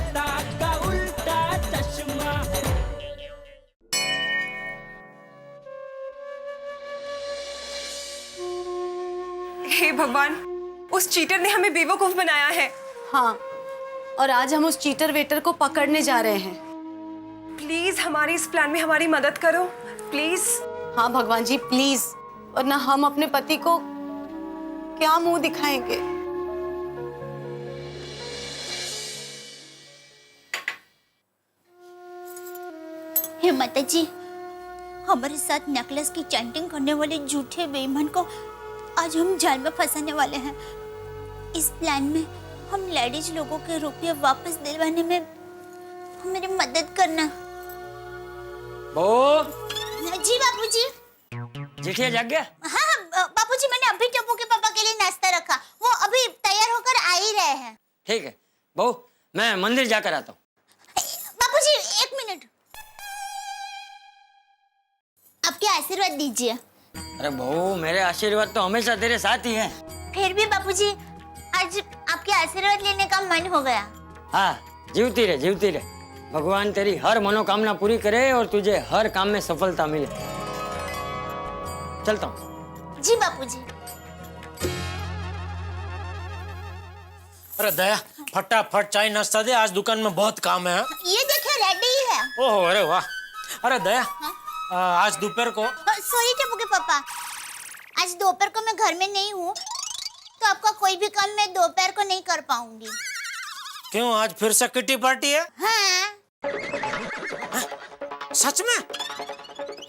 उल्टा का उल्टा चश्मा। हे भगवान, उस चीटर ने हमें बेवकूफ बनाया है। हाँ, और आज हम उस चीटर वेटर को पकड़ने जा रहे हैं। प्लीज हमारी इस प्लान में हमारी मदद करो, प्लीज। हाँ भगवान जी प्लीज, वरना हम अपने पति को क्या मुंह दिखाएंगे। हे माता जी, हमारे साथ नेकलेस की चैंटिंग करने वाले झूठे बेईमान को आज हम जाल में फंसाने वाले हैं। इस प्लान में हम लेडीज लोगों के रुपये वापस दिलवाने में हमारी मदद करना। जी बापूजी। जेठिया जाग गया? हाँ बापूजी, मैंने अभी टप्पू के पापा के लिए नाश्ता रखा, वो अभी तैयार होकर आ ही रहे हैं। ठीक है बहू, मैं मंदिर जाकर आता हूँ। बापूजी एक मिनट, आपके आशीर्वाद दीजिए। अरे बहू, मेरे आशीर्वाद तो हमेशा तेरे साथ ही हैं। फिर भी बापूजी, आज आपके आशीर्वाद लेने का मन हो गया। हाँ, जीवती रहे जीवती रहे। भगवान तेरी हर मनोकामना पूरी करे और तुझे हर काम में सफलता मिले। चलता हूँ। जी बापूजी। अरे दया, फटाफट चाय नाश्ता दे, आज दुकान में बहुत काम है। ये देखिए रेडी ही है। ओहो, अरे वाह। अरे दया, आज दोपहर को। सॉरी टप्पू के पापा, आज दोपहर को मैं घर में नहीं हूँ, तो आपका कोई भी काम मैं दोपहर को नहीं कर पाऊंगी। क्यों, आज फिर से किटी पार्टी है? हाँ। सच में?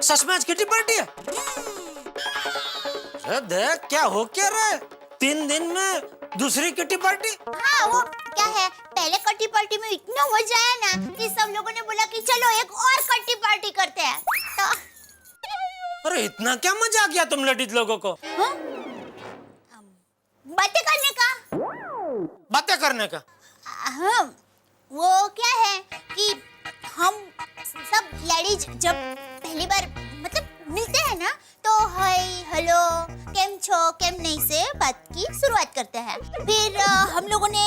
सच में आज किटी पार्टी है? अरे दया, क्या हो क्या रहा है? 3 दिन में दूसरी किटी पार्टी? हाँ, वो क्या है, पहले कट्टी पार्टी में इतना मजा आया ना कि सब लोगों ने बोला कि चलो एक और कट्टी पार्टी करते हैं। तो अरे इतना क्या मजा आ गया तुम लेडीज लोगों को? हाँ? बातें करने का। बातें करने का? हाँ, वो क्या है कि हम सब लेडीज जब पहली बार मतलब मिलते हैं ना, तो हाय हेलो केम छो केम नहीं से बात की शुरुआत करते हैं। फिर हम लोगों ने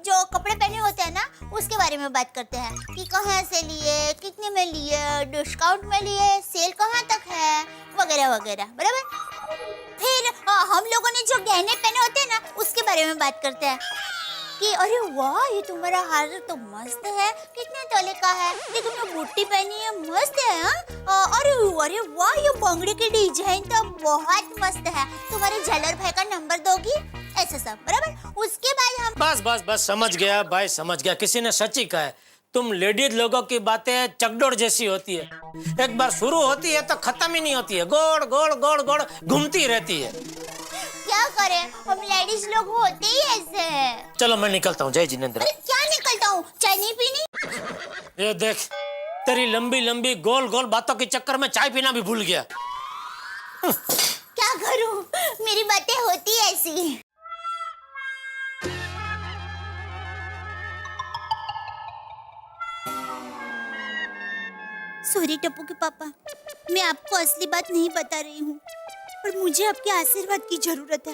जो कपड़े पहने होते हैं ना, उसके बारे में बात करते हैं कि कहाँ से लिए, कितने में लिए, डिस्काउंट में लिए, सेल कहाँ तक है, वगैरह वगैरह, बराबर। फिर हम लोगों ने जो गहने पहने होते हैं ना, उसके बारे में बात करते हैं कि अरे वाह, ये तुम्हारा हार तो मस्त है, कितने तोले का है, ये तुमने बूटी पहनी है, मस्त है। हाँ, अरे अरे वाह, ये बांगड़ी की डिजाइन तो बहुत मस्त है, तुम्हारे झलर भाई का नंबर दोगी, ऐसा सब, बराबर। उसके बाद हम बस बस बस, समझ गया भाई, समझ गया। किसी ने सच ही कहा है, तुम लेडीज लोगों की बातें चकडोर जैसी होती है, एक बार शुरू होती है तो खत्म ही नहीं होती है, गोड़ गोड़ गोड़ गोड़ घूमती रहती है। क्या करें, हम लेडीज लोग होते ही ऐसे हैं। चलो मैं निकलता हूँ, जय जिनेंद्र। अरे क्या निकलता हूँ, चाय नहीं पीनी? ये देख, तेरी लंबी लंबी गोल गोल बातों के चक्कर में चाय पीना भी भूल गया। क्या करूँ, मेरी बातें होती ऐसी। सॉरी टप्पू के पापा, मैं आपको असली बात नहीं बता रही हूँ, पर मुझे आपके आशीर्वाद की जरूरत है,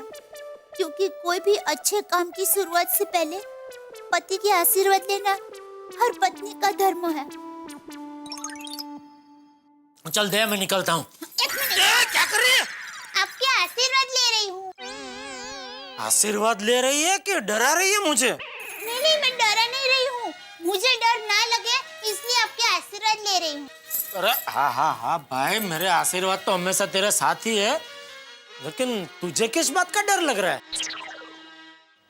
क्योंकि कोई भी अच्छे काम की शुरुआत से पहले पति के आशीर्वाद लेना हर पत्नी का धर्म है। चल दया, मैं निकलता हूँ। क्या कर रही है? आपके आशीर्वाद ले रही हूँ। आशीर्वाद ले रही है कि डरा रही है मुझे? नहीं नहीं, मैं डरा नहीं रही हूँ, मुझे डर ना लगे इसलिए आपके आशीर्वाद ले रही हूँ। अरे हाँ हाँ हाँ भाई, मेरे आशीर्वाद तो हमेशा तेरे साथ ही है, लेकिन तुझे किस बात का डर लग रहा है?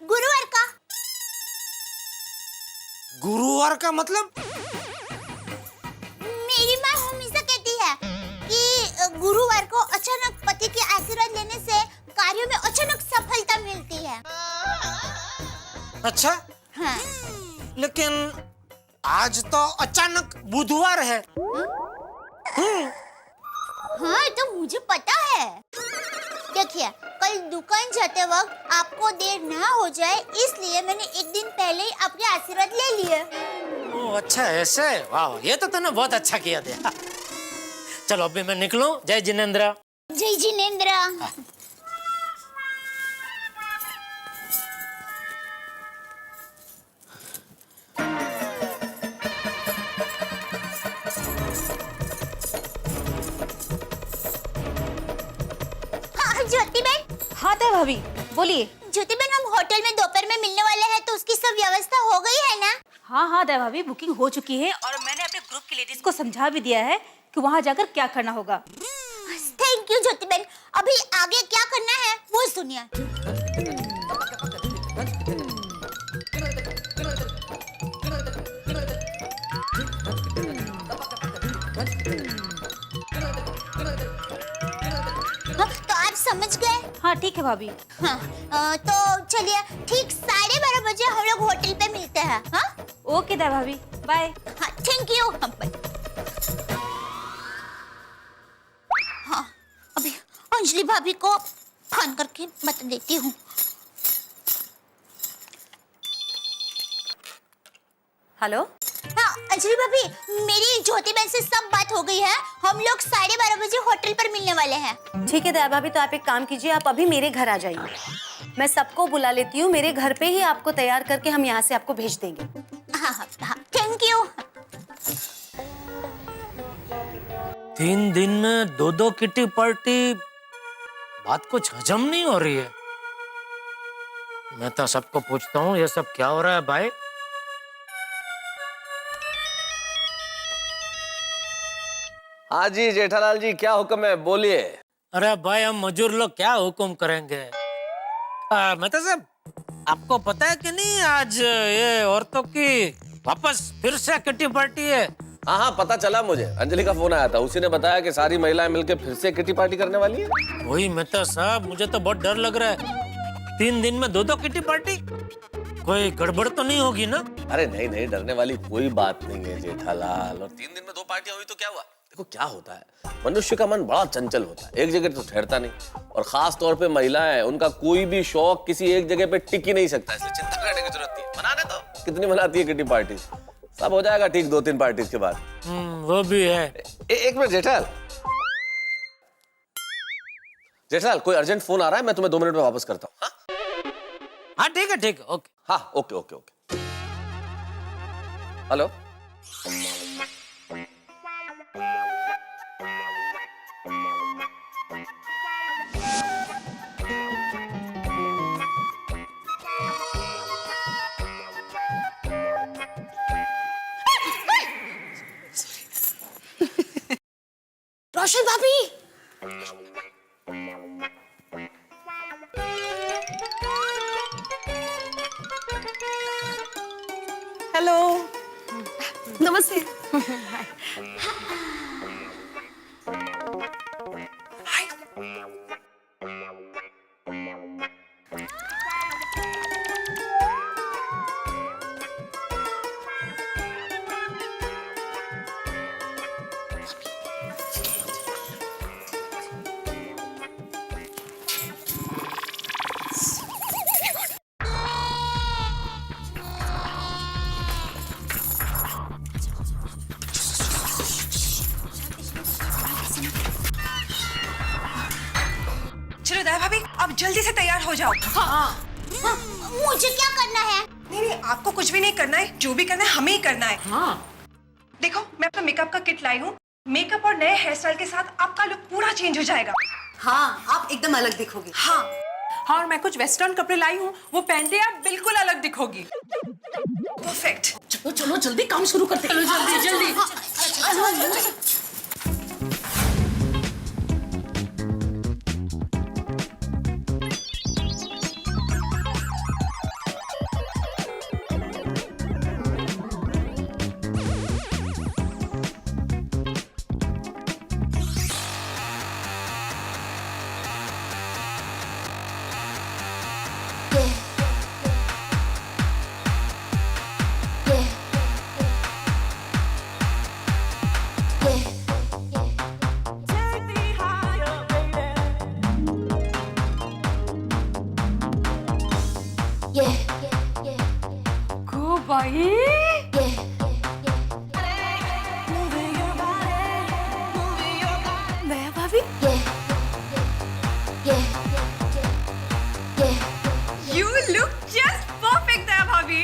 गुरुवार का। गुरुवार का मतलब? मेरी माँ हमेशा कहती है कि गुरुवार को अचानक पति के आशीर्वाद लेने से कार्यों में अचानक सफलता मिलती है। अच्छा। हाँ। लेकिन आज तो अचानक बुधवार है। हाँ, तो मुझे पता है। देखिए, कल दुकान जाते वक्त आपको देर ना हो जाए, इसलिए मैंने एक दिन पहले ही आपके आशीर्वाद ले लिए। ओह अच्छा, ऐसे? वाह, ये तो तूने बहुत अच्छा किया दिया। चलो अभी मैं निकलूं। जय जिनेंद्र। जय जिनेंद्र। भाभी बोलिए। ज्योति बहन, हम होटल में दोपहर में मिलने वाले हैं, तो उसकी सब व्यवस्था हो गई है ना? हाँ हाँ दया भाभी, बुकिंग हो चुकी है और मैंने अपने ग्रुप की लेडीज को समझा भी दिया है कि वहाँ जाकर क्या करना होगा। थैंक यू ज्योति बहन। अभी आगे क्या करना है वो सुनिए। हाँ, तो आप समझ गए? हाँ ठीक है भाभी। हाँ, तो चलिए ठीक 12:30 बजे हम लोग होटल पे मिलते हैं। हाँ ओके दया भाभी, बाय। हाँ, थैंक यू। हाँ, अभी अंजलि भाभी को फोन करके बता देती हूँ। हेलो। हाँ अंजलि भाभी, मेरी ज्योति बहन से सब बात हो गई है। हम लोग 12:30 बजे होटल पर मिलने वाले हैं। ठीक है दया भाभी, तो आप एक काम कीजिए, आप अभी मेरे घर आ जाइए। मैं सबको बुला लेती हूँ, मेरे घर पे ही आपको तैयार करके हम यहाँ से आपको भेज देंगे। हाँ हाँ हाँ, थैंक यू। 3 दिन में 2 किटी पार्टी, बात कुछ हजम नहीं हो रही है। मैं तो सबको पूछता हूँ ये सब क्या हो रहा है भाई। हाँ जी जेठालाल जी, क्या हुक्म है, बोलिए। अरे भाई, हम मजूर लोग क्या हुक्म करेंगे। मतलब साहब, आपको पता है कि नहीं आज ये औरतों की वापस फिर से किटी पार्टी है। हाँ हाँ पता चला मुझे, अंजलि का फोन आया था, उसी ने बताया कि सारी महिलाएं मिलकर फिर से किटी पार्टी करने वाली है। वही मेहता साहब, मुझे तो बहुत डर लग रहा है। 3 दिन में 2 किटी पार्टी, कोई गड़बड़ तो नहीं होगी ना? अरे नहीं नहीं, डरने वाली कोई बात नहीं है जेठालाल। और 3 दिन में 2 पार्टियां हुई तो क्या हुआ। देखो क्या होता है, मनुष्य का मन बड़ा चंचल होता है, एक जगह तो ठहरता नहीं। और खास तौर पे महिलाएं, उनका कोई भी शौक किसी एक जगह पे टिक ही नहीं सकता, इसलिए चिंता करने की जरूरत नहीं है। मनाने तो कितनी मनाती है किटी पार्टी, सब हो जाएगा ठीक 2-3 पार्टी के बाद। वो भी है। एक मिनट जेठालाल, जेठालाल कोई अर्जेंट फोन आ रहा है, मैं तुम्हें 2 मिनट में वापस करता हूँ। हाँ ठीक है, ठीक है, ओके। हाँ ओके ओके ओके। हेलो। रोशनी भाभी, हेलो, नमस्ते। चलो दया भाभी, आप जल्दी से तैयार हो जाओ। हाँ। मुझे क्या करना है? नहीं, आपको कुछ भी नहीं करना है, जो भी करना है हमें ही करना है। हाँ। देखो, मैं अपना मेकअप का किट लाई हूँ। मेकअप और नए हेयर स्टाइल के साथ आपका लुक पूरा चेंज हो जाएगा। हाँ, आप एकदम अलग दिखोगे। हाँ हाँ, और मैं कुछ वेस्टर्न कपड़े लाई हूँ, वो पहनते आप बिल्कुल अलग दिखोगी। परफेक्ट। चलो चलो जल्दी काम शुरू करते हैं। जल्दी जल्दी। गो भाई। दया भाभी, यू लुक जस्ट परफेक्ट दया भाभी।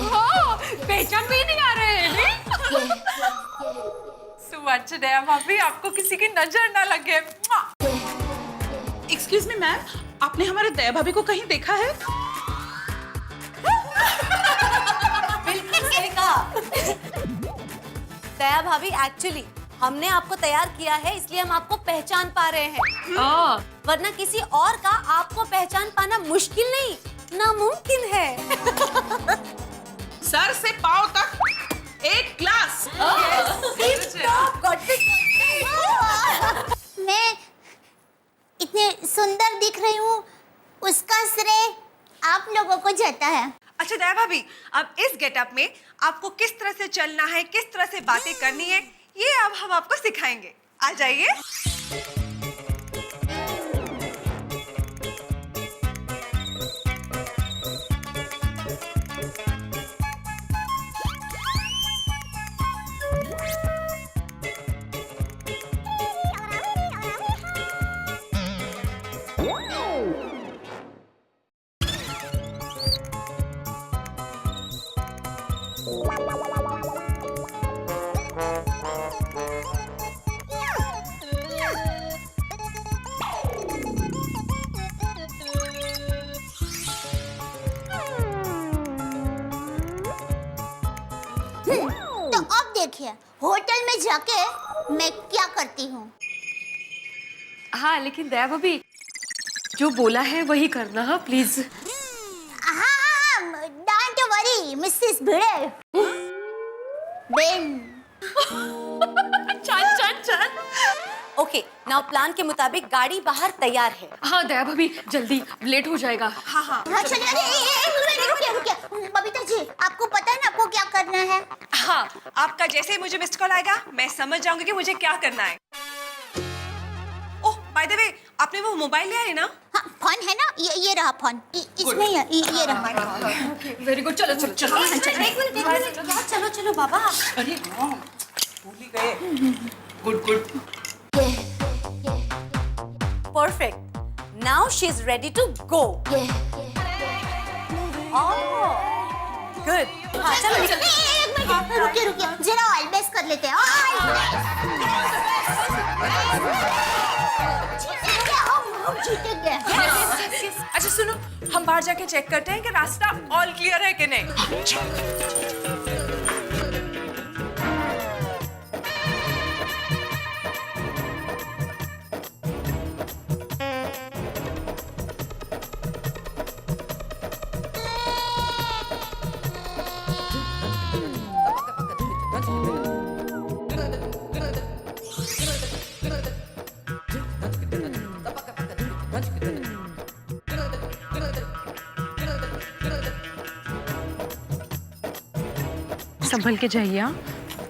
हाँ, पहचान भी नहीं आ रहे हैं। सुबह दया भाभी, आपको किसी की नजर ना लगे। एक्सक्यूज मी मैम, आपने हमारे दया भाभी को कहीं देखा है? बिल्कुल सही कहा। दया भाभी, एक्चुअली हमने आपको तैयार किया है इसलिए हम आपको पहचान पा रहे हैं। वरना किसी और का आपको पहचान पाना मुश्किल नहीं, नामुमकिन है। सर से पांव तक एक क्लास। मैं इतने सुंदर दिख रही हूँ, उसका श्रेय आप लोगों को जाता है। अच्छा दया भाभी, अब इस गेटअप में आपको किस तरह से चलना है, किस तरह से बातें करनी है, ये अब हम आपको सिखाएंगे। आ जाइए। तो अब देखिए होटल में जाके मैं क्या करती हूँ। हाँ लेकिन दया भाभी, जो बोला है वही करना, हाँ प्लीज। हाँ, don't worry Mrs Bhide. Ben. चल चल चल। ओके, नाउ प्लान के मुताबिक गाड़ी बाहर तैयार है। हाँ दया भाभी, जल्दी, लेट हो जाएगा। हाँ चलिए। अरे रुकिए। बबीता जी, आपको पता है ना आपको क्या करना है? हाँ, आपका जैसे ही मुझे मिस्ड कॉल आएगा, मैं समझ जाऊंगी कि मुझे क्या करना है। ओह, बाय द वे, आपने वो मोबाइल लिया है ना? हाँ, फोन है ना, ये रहा फोन। इसमें ये रहा। वेरी गुड, चलो चलो चलो। एक मिनट, चलो बाबा। अरे हाँ, भूल ही गए। Good. Perfect. Now she's ready to go. Oh, good. हाँ, चलो निकल। एक मिनट, रुकिए। जरा ऑयल बेस कर लेते हैं। हम जीते गए। अच्छा सुनो, हम बाहर जाके चेक करते हैं कि रास्ता ऑल क्लियर है कि नहीं। संभल के जाइए।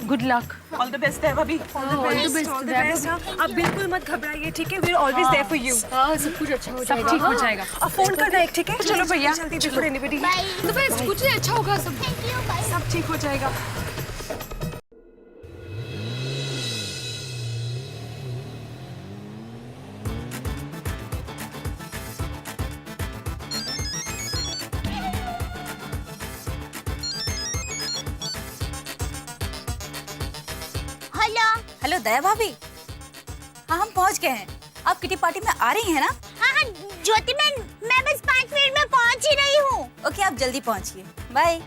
Good luck. All the best है भाभी। All the best. आप बिल्कुल मत घबराइए, ठीक है? We are always there for you. हाँ, सब कुछ अच्छा हो जाएगा। सब ठीक हो जाएगा। अब फोन करना है, ठीक है? चलो भैया, जल्दी बिफोर एनीबॉडी। बाय। तो बस कुछ नहीं, अच्छा होगा सब। Thank you, bye. सब ठीक हो जाएगा। हेलो दया भाभी। हाँ, हम पहुंच गए हैं। आप किटी पार्टी में आ रही हैं ना? हाँ, ज्योति मैं बस 5 मिनट में पहुंच ही रही हूँ। ओके, आप जल्दी पहुंचिए। बाय।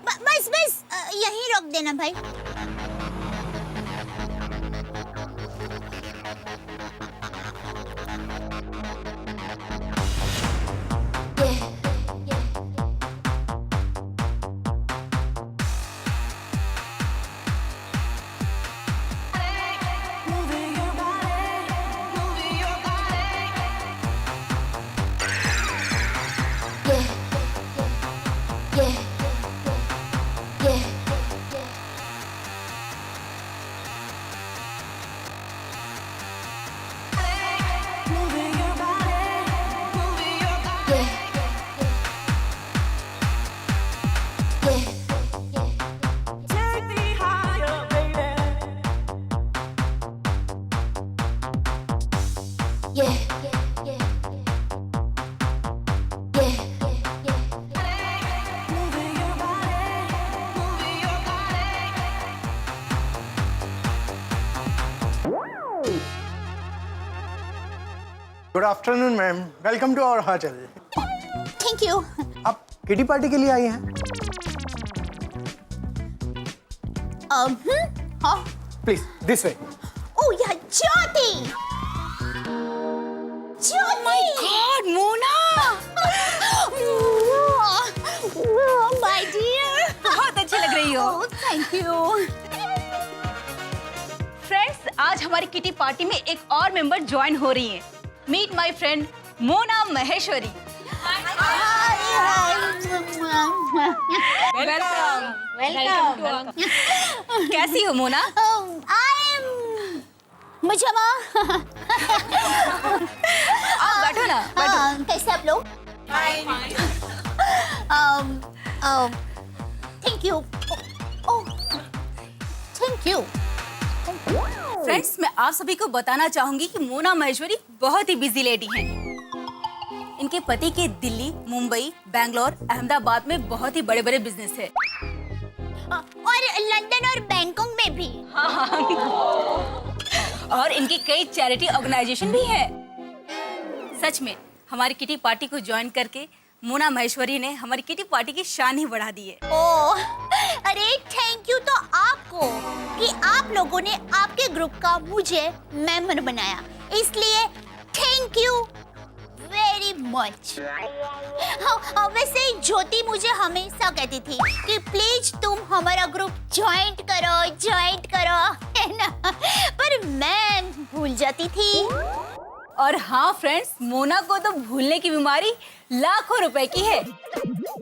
बस यहीं रोक देना भाई। Good afternoon ma'am, welcome to our hotel. Thank you. आप किटी पार्टी के लिए आई हैं? हाँ। Please this way. ओह यह Jyoti. God Mona, my dear, बहुत अच्छी लग रही हो। Thank you. फ्रेंड्स, आज हमारी किटी पार्टी में एक और मेंबर ज्वाइन हो रही है। Meet my friend Mona Maheshwari. Welcome. Welcome. कैसी हो मोना? I am मुझमा। आप बैठो ना, बैठो। कैसे आप लोग? Thank you. Thank you. Friends, मैं आप सभी को बताना चाहूंगी कि मोना महेश्वरी बहुत ही बिजी लेडी हैं। इनके पति के दिल्ली, मुंबई, बैंगलोर, अहमदाबाद में बहुत ही बड़े-बड़े बिजनेस है। और लंदन और बैंकॉक में भी। और इनकी कई चैरिटी ऑर्गेनाइजेशन भी है। सच में हमारी किटी पार्टी को ज्वाइन करके मोना महेश्वरी ने हमारी किटी पार्टी की शान ही बढ़ा दी है। ओह, अरे थैंक यू तो आपको कि आप लोगों ने आपके ग्रुप का मुझे मेंबर बनाया, इसलिए थैंक यू वेरी मच। हाँ, वैसे ज्योति मुझे हमेशा कहती थी कि प्लीज तुम हमारा ग्रुप ज्वाइन करो, है ना? पर मैं भूल जाती थी। और हाँ फ्रेंड्स, मोना को तो भूलने की बीमारी लाखों रुपए की है।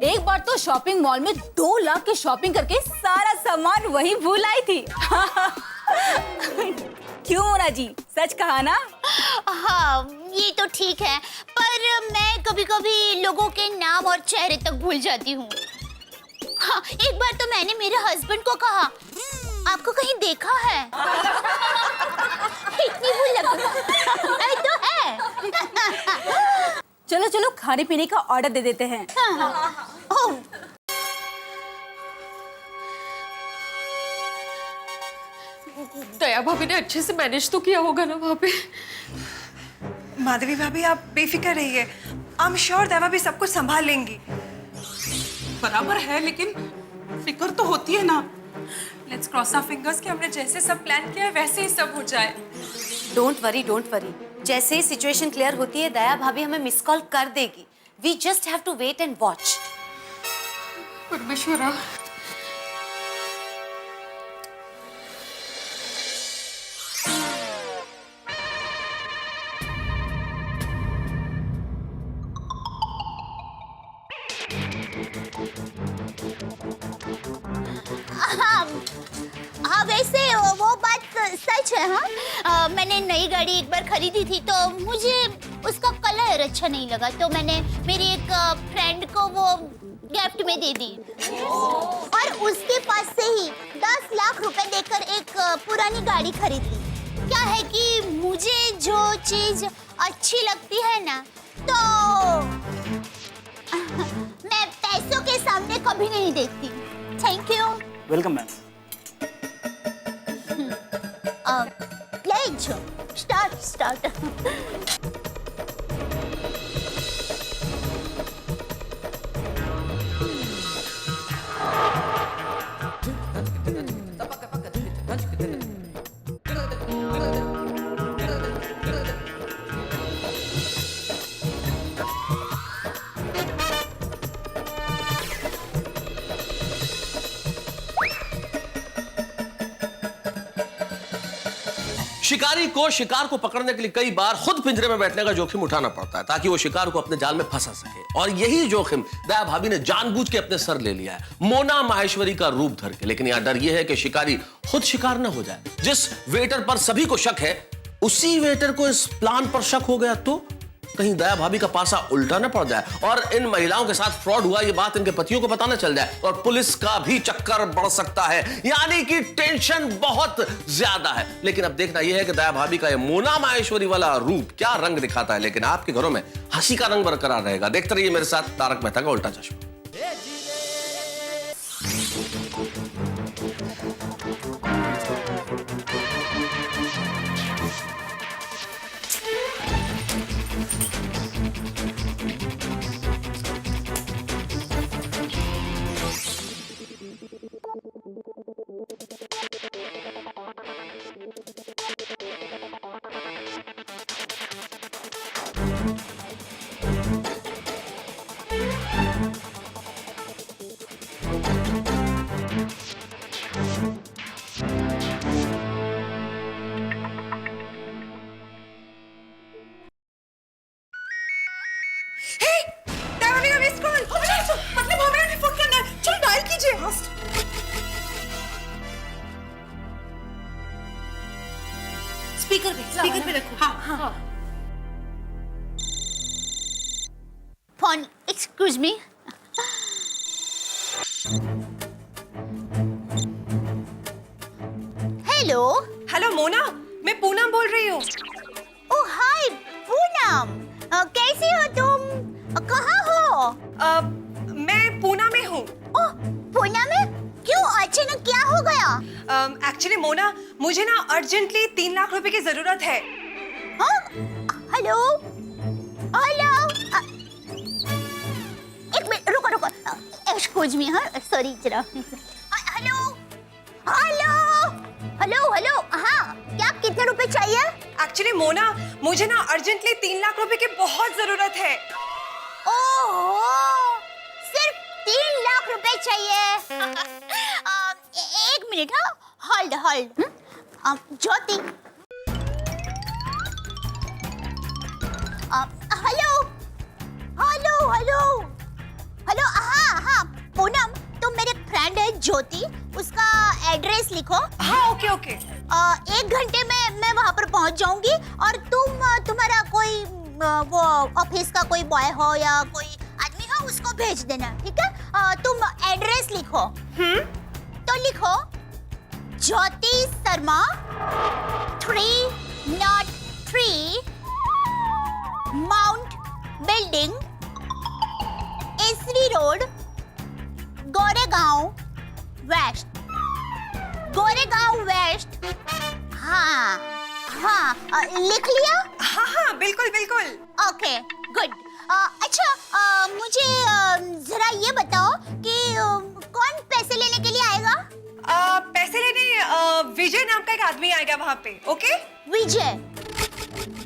एक बार तो शॉपिंग मॉल में 2 लाख की शॉपिंग करके सारा सामान वही भूल आई थी। क्यों मोना जी, सच कहा ना? हाँ, ये तो ठीक है, पर मैं कभी-कभी लोगों के नाम और चेहरे तक भूल जाती हूँ। हाँ, एक बार तो मैंने मेरे हस्बैंड को कहा, आपको कहीं देखा है? इतनी भूल लगती तो है। चलो चलो, खाने पीने का ऑर्डर दे देते हैं। ओह, दया भाभी ने अच्छे से मैनेज तो किया होगा ना वहाँ पे। माधवी भाभी, आप बेफिक्र रहिए। आई एम श्योर देवा भी सब कुछ संभाल लेंगी। बराबर है, लेकिन फिक्र तो होती है ना। लेट्स क्रॉस आवर फिंगर्स कि हमने जैसे सब प्लान किया है वैसे ही सब हो जाए। Don't worry, don't worry. जैसे ही सिचुएशन क्लियर होती है, दया भाभी हमें मिस कॉल कर देगी। We just have to wait and watch. परमेश्वरा, हाँ, वैसे वो बात सच है। हाँ, मैंने नई गाड़ी एक बार खरीदी थी तो मुझे उसका कलर अच्छा नहीं लगा, तो मैंने मेरी एक फ्रेंड को वो गिफ्ट में दे दी। और उसके पास से ही 10 लाख रुपए देकर एक पुरानी गाड़ी खरीद ली। क्या है कि मुझे जो चीज अच्छी लगती है ना, तो मैं पैसों के सामने कभी नहीं देखती। Thank you. Welcome ma'am. Let's start. शिकारी को शिकार को पकड़ने के लिए कई बार खुद पिंजरे में बैठने का जोखिम उठाना पड़ता है ताकि वो शिकार को अपने जाल में फंसा सके, और यही जोखिम दया भाभी ने जानबूझ के अपने सर ले लिया है, मोना माहेश्वरी का रूप धर के। लेकिन यहां डर यह है कि शिकारी खुद शिकार न हो जाए। जिस वेटर पर सभी को शक है, उसी वेटर को इस प्लान पर शक हो गया तो कहीं दया भाभी का पासा उल्टा न पड़ जाए और इन महिलाओं के साथ फ्रॉड हुआ ये बात इनके पतियों को पता न चल जाए और पुलिस का भी चक्कर बढ़ सकता है। यानी कि टेंशन बहुत ज्यादा है। लेकिन अब देखना यह है कि दया भाभी का ये मोना माहेश्वरी वाला रूप क्या रंग दिखाता है। लेकिन आपके घरों में हंसी का रंग बरकरार रहेगा। देखते रहिए मेरे साथ तारक मेहता का उल्टा चश्मा। मतलब हमें अभी फोन करना है। चलो डायल कीजिए। स्पीकर पे रखो। हाँ। Phone, excuse me. Hello. Hello Mona, मैं पूनम बोल रही हूँ। ओ हाय पूनम, कैसी हो तुम? कहाँ हो? मैं पूना में हूँ। ओह, पूना में? क्यों, अचानक क्या हो गया? एक्चुअली मोना, मुझे ना अर्जेंटली 3 लाख रुपए की जरूरत है। हाँ? हेलो हेलो, एक मिनट रुको। एक्सक्यूज मी, हाँ सॉरी जरा। हेलो हेलो हेलो हेलो, हाँ क्या, कितने रुपए चाहिए? एक्चुअली मोना, मुझे ना अर्जेंटली 3 लाख रुपए की बहुत जरूरत है। ओह, सिर्फ 3 लाख रुपए चाहिए? एक मिनट, हाँ होल्ड। ज्योति, हेलो, हाँ पूनम, तुम मेरे फ्रेंड है ज्योति, उसका एड्रेस लिखो। हाँ ओके। 1 घंटे में मैं वहां पर पहुंच जाऊंगी, और तुम्हारा कोई वो ऑफिस का कोई बॉय हो या कोई आदमी हो, उसको भेज देना, ठीक है? तुम एड्रेस लिखो। तो लिखो ज्योति शर्मा 303 माउंट बिल्डिंग, एसरी रोड, गोरेगांव वेस्ट। हाँ, लिख लिया? हाँ बिल्कुल। Okay good. अच्छा, मुझे जरा ये बताओ कि कौन पैसे लेने के लिए आएगा? पैसे लेने विजय नाम का एक आदमी आएगा वहाँ पे। ओके विजय?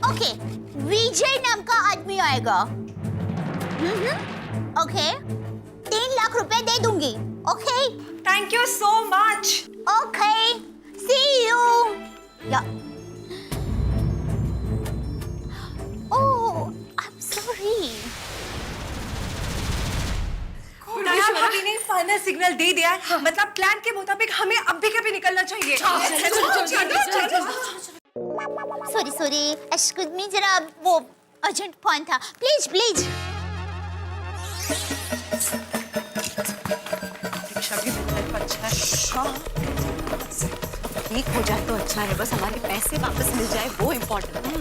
ओके, विजय नाम का आदमी आएगा। ओके, 3 लाख रुपए दे दूंगी। Okay, thank you so much. Okay, see you. Yeah oh, I am sorry. नया भाभी ने फाइनल सिग्नल दे दिया है। मतलब प्लान के मुताबिक हमें अभी कभी निकलना चाहिए। सॉरी, एक्सक्यूज मी, जरा वो अर्जेंट फोन था। प्लीज। ठीक हो जाए तो अच्छा है, बस हमारे पैसे वापस मिल जाए, वो इम्पोर्टेंट है।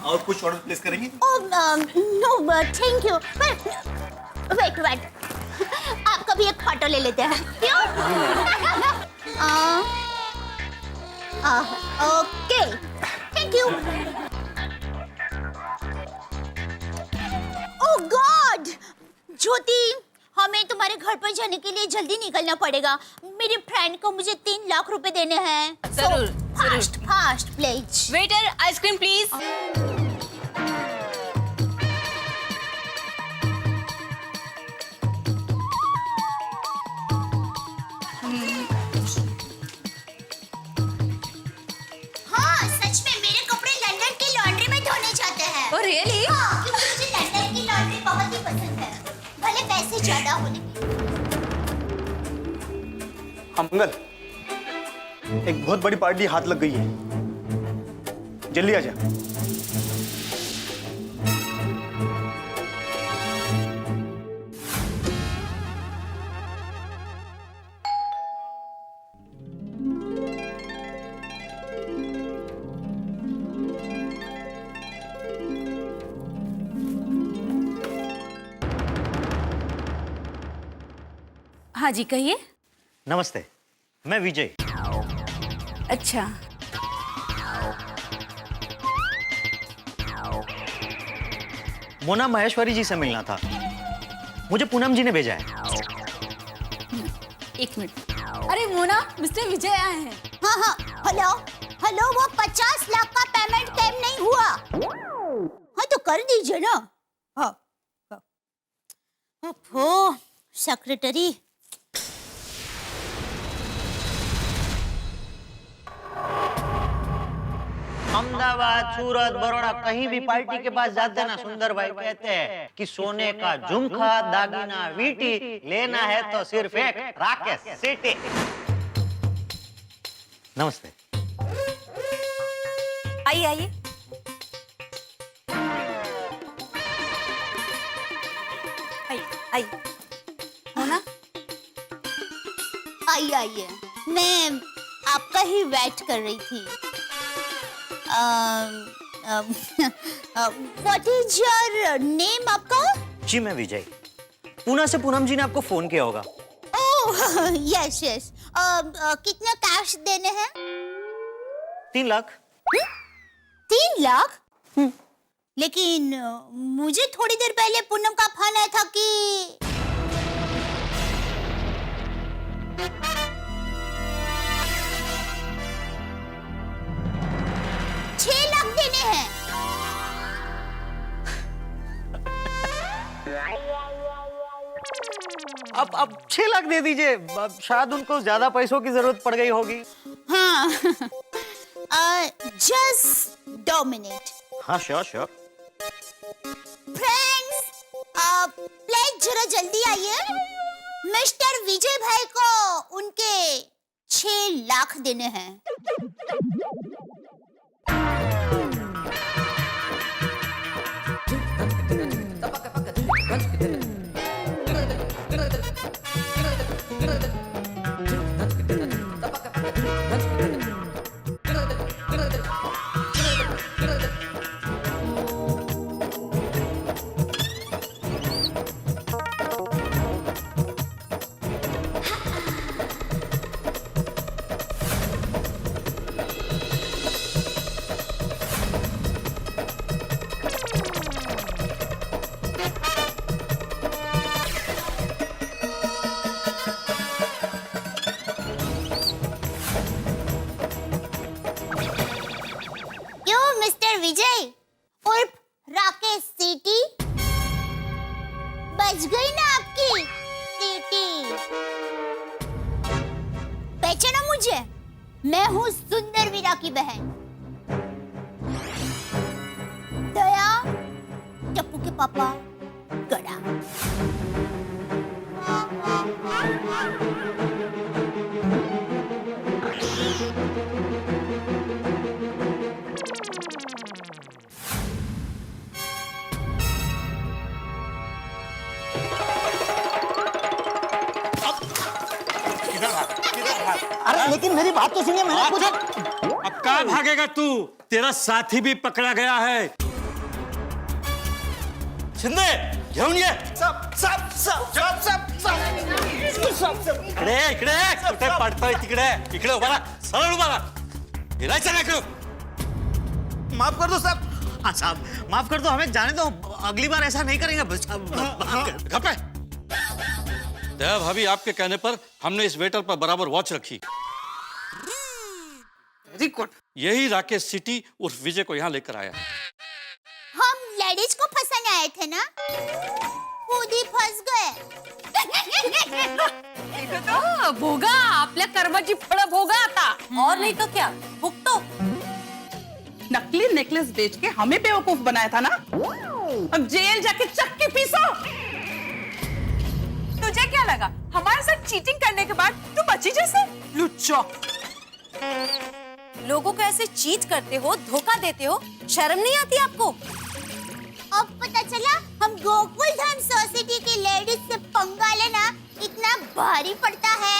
और कुछ ऑर्डर प्लेस करेंगे? No thank you. वेट, आपका भी एक फोटो ले लेते हैं। क्यों? Okay, thank you. Oh god, Jyoti, हमें तुम्हारे घर पर जाने के लिए जल्दी निकलना पड़ेगा। मेरे फ्रेंड को मुझे 3 लाख रुपए देने हैं। जरूर। Fast please. Waiter, ice cream please. हाँ, सच में मेरे कपड़े लंदन की लॉन्ड्री में धोने जाते हैं। Oh, really? हाँ, क्योंकि मुझे लंदन की लॉन्ड्री बहुत ही पसंद है, भले पैसे ज्यादा होने। मंगल, एक बहुत बड़ी पार्टी हाथ लग गई है, जल्दी आ जा। हाँ जी, कहिए। नमस्ते, मैं विजय। अच्छा, मोना महेश्वरी जी से मिलना था। मुझे पूनम जी ने भेजा है। एक मिनट। अरे मोना, मिस्टर विजय आए हैं। हाँ हाँ, हेलो हेलो, वो 50 लाख का पेमेंट क्लेम नहीं हुआ? हाँ तो कर दीजिए ना। हाँ हाँ, सेक्रेटरी। अहमदाबाद, सूरत, बड़ौदा कहीं भी पार्टी के पास जाते ना सुंदर भाई कहते हैं कि सोने का झुमका, दागिना, वीटी लेना है तो सिर्फ एक राकेश सिटी। नमस्ते। आइए आइए। आइए आइए। मोना, आइए आइए, मैं आपका ही वेट कर रही थी। व्हाट इज योर नेम आपका? जी मैं विजय। पूना से पूनम जी ने आपको फोन किया होगा। Oh yes yes. कितना कैश देने हैं? 3 लाख। 3 लाख? लेकिन मुझे थोड़ी देर पहले पूनम का फोन आया था कि 6 लाख देने हैं। अब 6 लाख दे दीजिए। अब शायद उनको ज्यादा पैसों की जरूरत पड़ गई होगी। हाँ जस्ट 2 मिनट। हाँ श्योर श्योर। फ्रेंड्स प्लीज जरा जल्दी आइए। मिस्टर विजय भाई को उनके 6 लाख देने हैं। विजय उर्फ राकेश सिटी, बच गई ना आपकी सिटी। पहचाना मुझे? मैं हूँ सुंदर वीरा की बहन दया, टप्पू के पापा गड़ा। अरे लेकिन मेरी बात तो सुनिए, मैंने कुछ। अब कहाँ भागेगा तू? तेरा साथी भी पकड़ा गया है। शिंदे घेऊन ये। सब सब सब सब सब सब इकडे इकडे कुठे पडतोय तिकडे? इकडे उभा रहा, सरळ उभा रहा, हिलायचं नाही इकडे। माफ कर दो साहब। हाँ साहब माफ कर दो, हमें जाने दो, अगली बार ऐसा नहीं करेंगे। घर पे दया भाभी, आपके कहने पर हमने इस वेटर पर बराबर वॉच रखी। यही राकेश सिटी उर्फ विजय को यहाँ लेकर आया। हम लेडीज को फंसाने आए थे ना, खुद ही फंस गए। भोगा आपल्या कर्माची फळं भोगा आता, और नहीं तो क्या, भुगतो। नकली नेकलेस बेच के हमें बेवकूफ बनाया था ना, अब जेल जाके चक्की पीसो। तुझे क्या लगा हमारे साथ चीटिंग करने के बाद तू बची जैसे? लुच्चो। लोगों को ऐसे चीट करते हो, धोखा देते हो, शर्म नहीं आती आपको? अब पता चला हम गोकुल धाम सोसाइटी की लेडीज से पंगा लेना इतना भारी पड़ता है।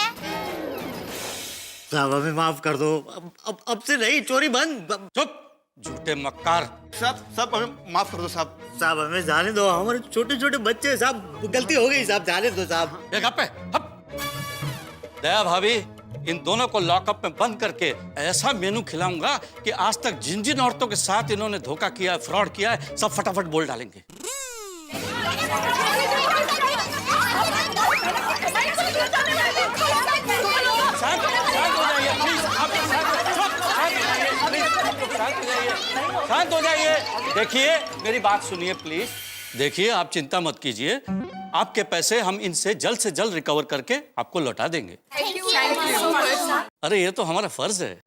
साहब हमें माफ कर दो, अब से नहीं, चोरी बंद। चुप झूठे मक्कार। साहब हमें माफ कर दो साहब। साहब हमें जाने दो, हमारे छोटे छोटे बच्चे, साहब गलती हो गई साहब, जाने दो साहब। एक पे दया भाभी, इन दोनों को लॉकअप में बंद करके ऐसा मेनू खिलाऊंगा कि आज तक जिन जिन औरतों के साथ इन्होंने धोखा किया, फ्रॉड किया है, सब फटाफट बोल डालेंगे। शांत हो जाइए। देखिए मेरी बात सुनिए प्लीज। देखिए आप चिंता मत कीजिए, आपके पैसे हम इनसे जल्द रिकवर करके आपको लौटा देंगे। अरे ये तो हमारा फर्ज है।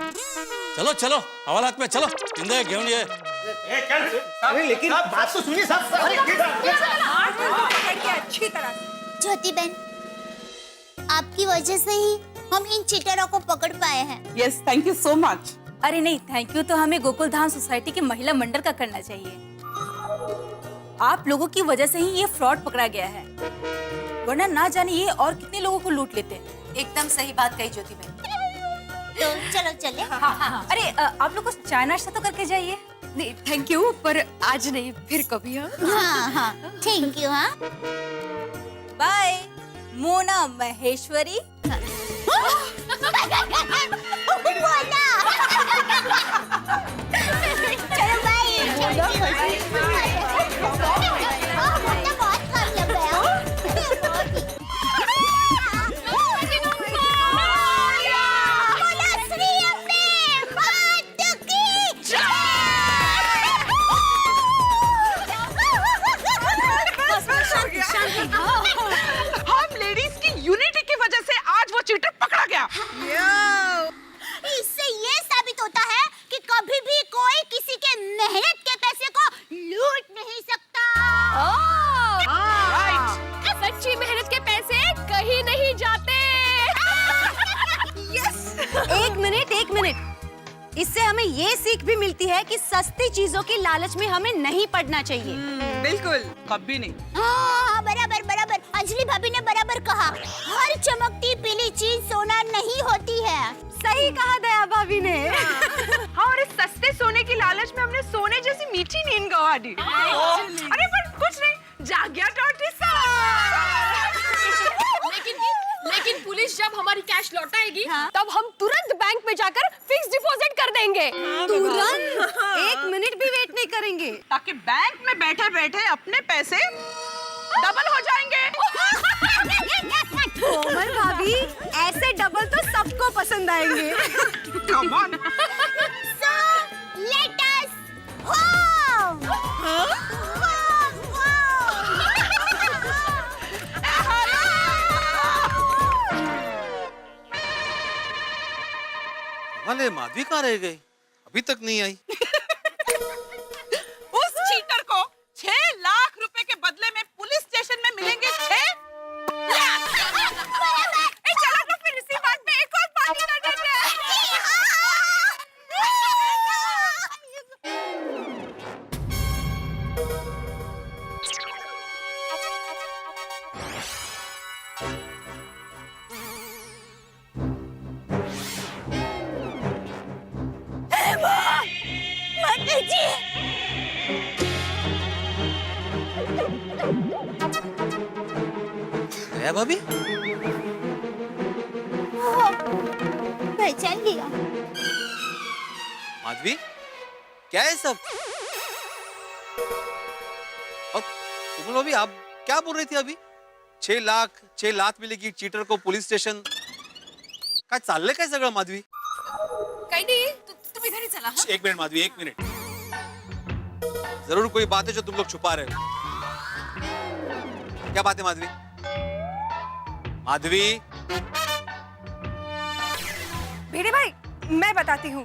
चलो चलो हवालात में चलो, जिंदगी घेऊन ये। अरे लेकिन बात तो सुनिए साहब। अच्छी तरह ज्योति बहन, आपकी वजह से ही हम इन चीटरों को पकड़ पाए हैं। Yes, thank you so much. अरे नहीं, थैंक यू तो हमें गोकुल धाम सोसाइटी के महिला मंडल का करना चाहिए। आप लोगों की वजह से ही ये फ्रॉड पकड़ा गया है, वरना ना जाने ये और कितने लोगों को लूट लेते। एकदम सही बात कही ज्योति बहन। तो चलो चले। अरे आप लोग को चाय नाश्ता तो करके जाइए। नहीं थैंक यू, पर आज नहीं, फिर कभी। हाँ हाँ थैंक यू। हाँ बाय मोना महेश्वरी। चलो बाय। बहुत कामयाब हम लेडीज की यूनिटी की वजह से आज वो चीटर पकड़ा गया। इससे ये साबित होता है कि कभी भी कोई किसी के मेहनत के पैसे को लूट नहीं सकता। सच्ची मेहनत के पैसे कहीं नहीं जाते। एक मिनट, इससे हमें ये सीख भी मिलती है कि सस्ती चीजों की लालच में हमें नहीं पड़ना चाहिए। बिल्कुल, कभी नहीं। हाँ बराबर बराबर, अंजलि भाभी ने बराबर कहा। हर चमकती पीली चीज सोना नहीं होती है। सही कहा दया भाभी ने। हाँ, और इस सस्ते सोने की लालच में हमने सोने जैसी मीठी नींद गवा दी। अरे पर कुछ नहीं, जाग गया टॉर्टिस। लेकिन पुलिस जब हमारी कैश लौटाएगी तब हम तुरंत बैंक में जाकर फिक्स डिपॉजिट कर देंगे। तुरंत? एक मिनट भी वेट नहीं करेंगे, ताकि बैंक में बैठे बैठे अपने पैसे डबल हो जाएंगे। कोमल भाभी, ऐसे डबल तो सबको पसंद आएंगे। Come on. So let us home. अरे माधवी कहाँ रह गई? अभी तक नहीं आई। उस चीटर को 6 लाख रुपए के बदले में पुलिस स्टेशन में मिलेंगे 6 लाख। चलो तो फिर इसी बात में एक और पार्टी कर देते हैं। है भाभी? पहचान लिया। माधवी, क्या है सब? और तुम भाभी आप क्या बोल रही थी अभी? 6 लाख मिलेगी चीटर को पुलिस स्टेशन। काय चाललंय काय सगळं माधवी? कहीं नहीं, तुम इधर ही चला। हाँ? एक मिनट माधवी, एक मिनट। जरूर कोई बात है जो तुम लोग छुपा रहे हो। क्या बात है माधवी? माधवी, भिड़े भाई, मैं बताती हूँ।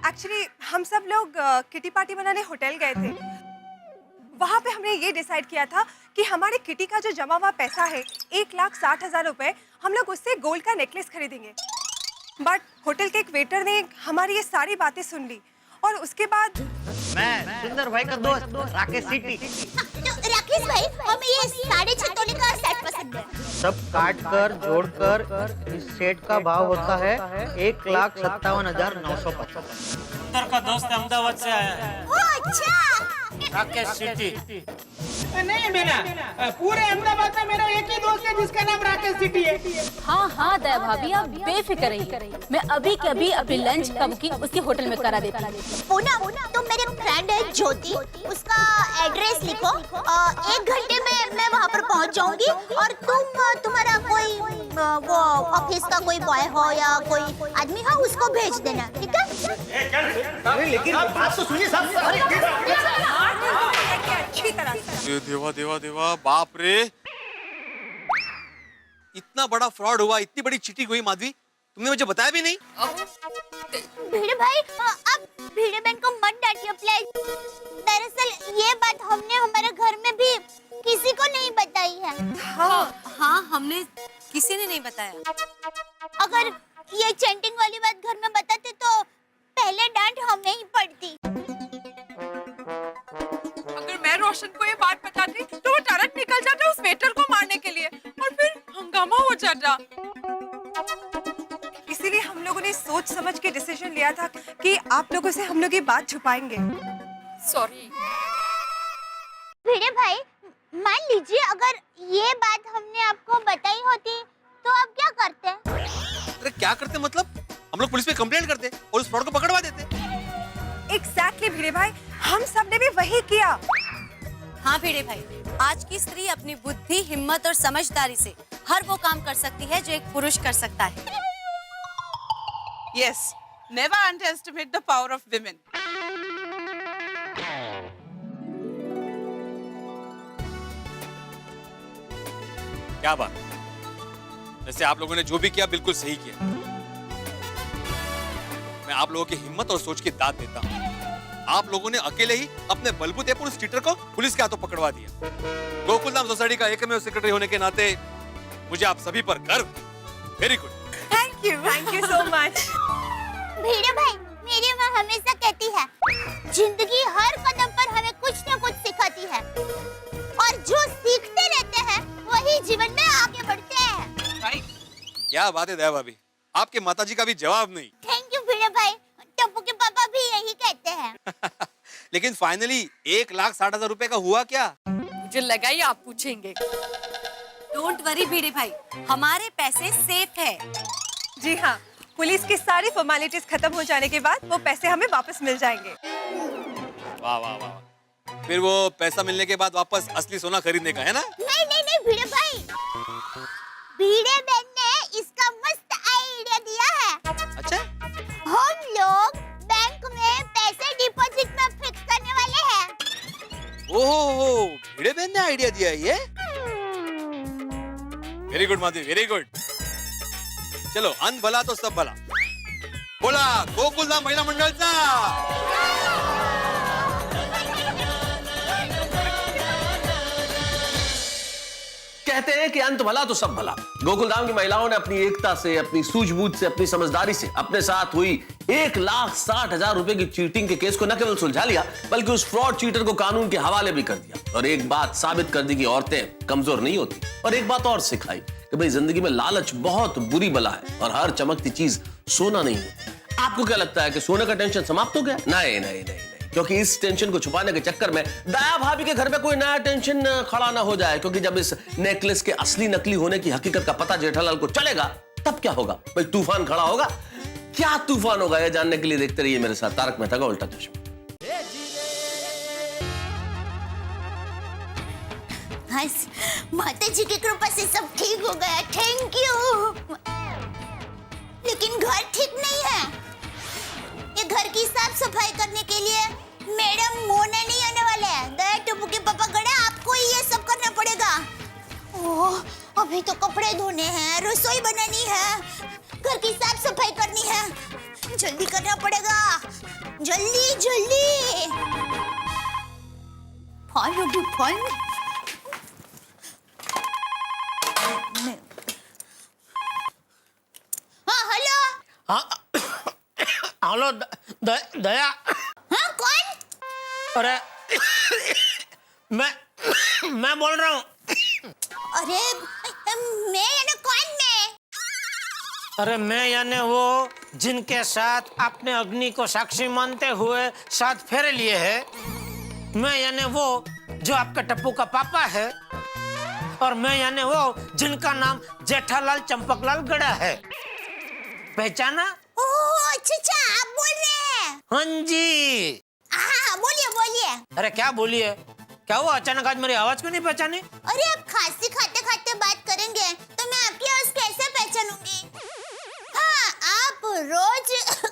एक्चुअली हम सब लोग किटी पार्टी बनाने होटल गए थे। वहाँ पे हमने ये डिसाइड किया था कि हमारे किटी का जो जमा हुआ पैसा है 1,60,000 रुपए, हम लोग उससे गोल्ड का नेकलेस खरीदेंगे। बट होटल के एक वेटर ने हमारी ये सारी बातें सुन ली और उसके बाद मैं सुंदर भाई का दोस्त राकेश सिटी। तो राकेश भाई, हमें ये 6.5 तोले का सेट पसंद है। सब काट कर जोड़ कर इस सेट का भाव होता है 1,57,950। का दोस्त अहमदाबाद से आया है, ओह अच्छा। राकेश सिटी। नहीं बेटा, पूरे अहमदाबाद में मेरा एक ही दोस्त है जिसका नाम राकेश सिटी है। हाँ हाँ दया भाभी, आप बेफिक्र रहिए, मैं अभी के अभी अपनी लंच का बुकिंग उसके होटल में करा देती हूँ। पूनम, तुम मेरे फ्रेंड है ज्योति, उसका एड्रेस लिखो। 1 घंटे में मैं वहाँ पर पहुँच जाऊंगी और तुम्हारा कोई वो ऑफिस का कोई बॉय हो या कोई आदमी हो उसको भेज देना, ठीक है? अरे लेकिन बात तो सुनिए साहब। अच्छी तरह से देवा देवा देवा, बाप रे, इतना बड़ा फ्रॉड हुआ, इतनी बड़ी चीटिंग हुई माधवी, तुमने मुझे बताया भी नहीं। भिड़े भाई, अब भिड़े बहन को मत डांटिए प्लीज। दरअसल ये बात हमने हमारे घर में भी किसी को नहीं बताई है। हाँ, हमने किसी ने नहीं बताया। अगर ये चैंटिंग वाली बात घर में बताते तो पहले डांट हमें ही पड़ती। अगर मैं रोशन को ये बात बताती तो वो तुरंत निकल जाता उस वेटर को मारने के लिए और फिर हंगामा हो जाता। इसीलिए हम लोगों ने सोच समझ के डिसीजन लिया था कि आप लोगों से हम लोग ये बात छुपाएंगे। सॉरी। भिड़े भाई, मान लीजिए अगर ये बात हमने आपको बताई होती तो आप क्या करते? अरे क्या करते मतलब? हम लोग पुलिस में कंप्लेंट करते और उस फ्रॉड को पकड़वा देते। एग्जैक्टली भिड़े भाई, हम सब ने भी वही किया। हाँ भिड़े भाई, आज की स्त्री अपनी बुद्धि, हिम्मत और समझदारी से हर वो काम कर सकती है जो एक पुरुष कर सकता है। Yes, never underestimate the power of women. क्या बात, वैसे आप लोगों ने जो भी किया बिल्कुल सही किया। मैं आप लोगों की हिम्मत और सोच की दाद देता हूँ। आप लोगों ने अकेले ही अपने बलबूते पर उस चीटर को पुलिस के हाथों पकड़वा दिया। गोकुलधाम सोसाइटी का एकमेव सेक्रेटरी होने के नाते मुझे आप सभी पर गर्व। Very good. Thank you so much. Bhide भाई, मेरी माँ हमेशा कहती है जिंदगी हर कदम पर हमें कुछ न कुछ सिखाती है और जो सीखते रहते हैं वही जीवन में आगे बढ़ते हैं। भाई, क्या बात है दया भाभी, आपके माताजी का भी जवाब नहीं। थैंक यू भिड़े भाई, टप्पू के पापा भी यही कहते हैं। लेकिन फाइनली 1,60,000 रुपए का हुआ क्या? मुझे लगा ही आप पूछेंगे। डोंट वरी भिड़े भाई, हमारे पैसे सेफ है। जी हाँ, पुलिस की सारी फॉर्मेलिटीज खत्म हो जाने के बाद वो पैसे हमें वापस मिल जाएंगे। वाह वाह वाह, फिर वो पैसा मिलने के बाद वापस असली सोना खरीदने का है ना? नहीं भिड़े भाई, भिड़े बहन ने इसका मस्त आइडिया दिया है। अच्छा, हम लोग बैंक में पैसे डिपॉजिट में फिक्स करने वाले हैं। ओहो, भिड़े बहन ने आइडिया दिया है ये? Very good Madhavi, very good. चलो, अन भला तो सब भला। बोला गोकुलधाम महिला मंडळचा। कहते हैं कि अंत भला तो सब भला। गोकुलधाम की महिलाओं ने अपनी एकता से, अपनी सूझबूझ से, अपनी समझदारी से अपने साथ हुई 1,60,000 रुपए की चीटिंग के केस को न केवल सुलझा लिया बल्कि उस फ्रॉड चीटर को कानून के हवाले भी कर दिया और एक बात साबित कर दी कि औरतें कमजोर नहीं होती और एक बात और सिखाई कि भाई जिंदगी में लालच बहुत बुरी बला है और हर चमकती चीज सोना नहीं है। आपको क्या लगता है कि सोने का टेंशन समाप्त हो गया? नहीं नहीं नहीं, क्योंकि इस टेंशन को छुपाने के चक्कर में दया भाभी के घर में कोई नया टेंशन खड़ा ना हो जाए, क्योंकि जब इस नेकलेस के असली नकली होने की हकीकत का पता जेठालाल को चलेगा तब क्या होगा भाई? तूफान खड़ा होगा। क्या तूफान होगा यह जानने के लिए देखते रहिए मेरे साथ तारक मेहता का उल्टा चश्मा। माता जी की कृपा से सब ठीक हो गया, थैंक यू। लेकिन घर ठीक नहीं है। ये घर की साफ सफाई करने के लिए मैडम मोना नहीं आने वाले हैं। दया टप्पू के पापा गड़े, आपको ही ये सब करना पड़ेगा। ओह, अभी तो कपड़े धोने हैं, रसोई बनानी है, घर की साफ सफाई करनी है। जल्दी करना पड़ेगा, जल्दी जल्दी। फॉलो हाँ हेलो। हाँ हेलो दया। हाँ कौन? अरे मैं बोल रहा हूँ। अरे मैं यानी कौन मैं? अरे मैं यानी वो जिनके साथ आपने अग्नि को साक्षी मानते हुए साथ फेरे लिए हैं। मैं यानी वो जो आपके टप्पू का पापा है, और मैं यानी वो जिनका नाम जेठालाल चंपकलाल गड़ा है। पहचाना? ओह अच्छा आप बोल रहे हैं। हाँ जी। हाँ बोलिए बोलिए। अरे क्या बोलिए? क्या हुआ अचानक आज मेरी आवाज क्यों नहीं पहचानी? अरे आप खांसी खाते खाते बात करेंगे तो मैं आपकी आवाज कैसे पहचानूंगी? हाँ आप रोज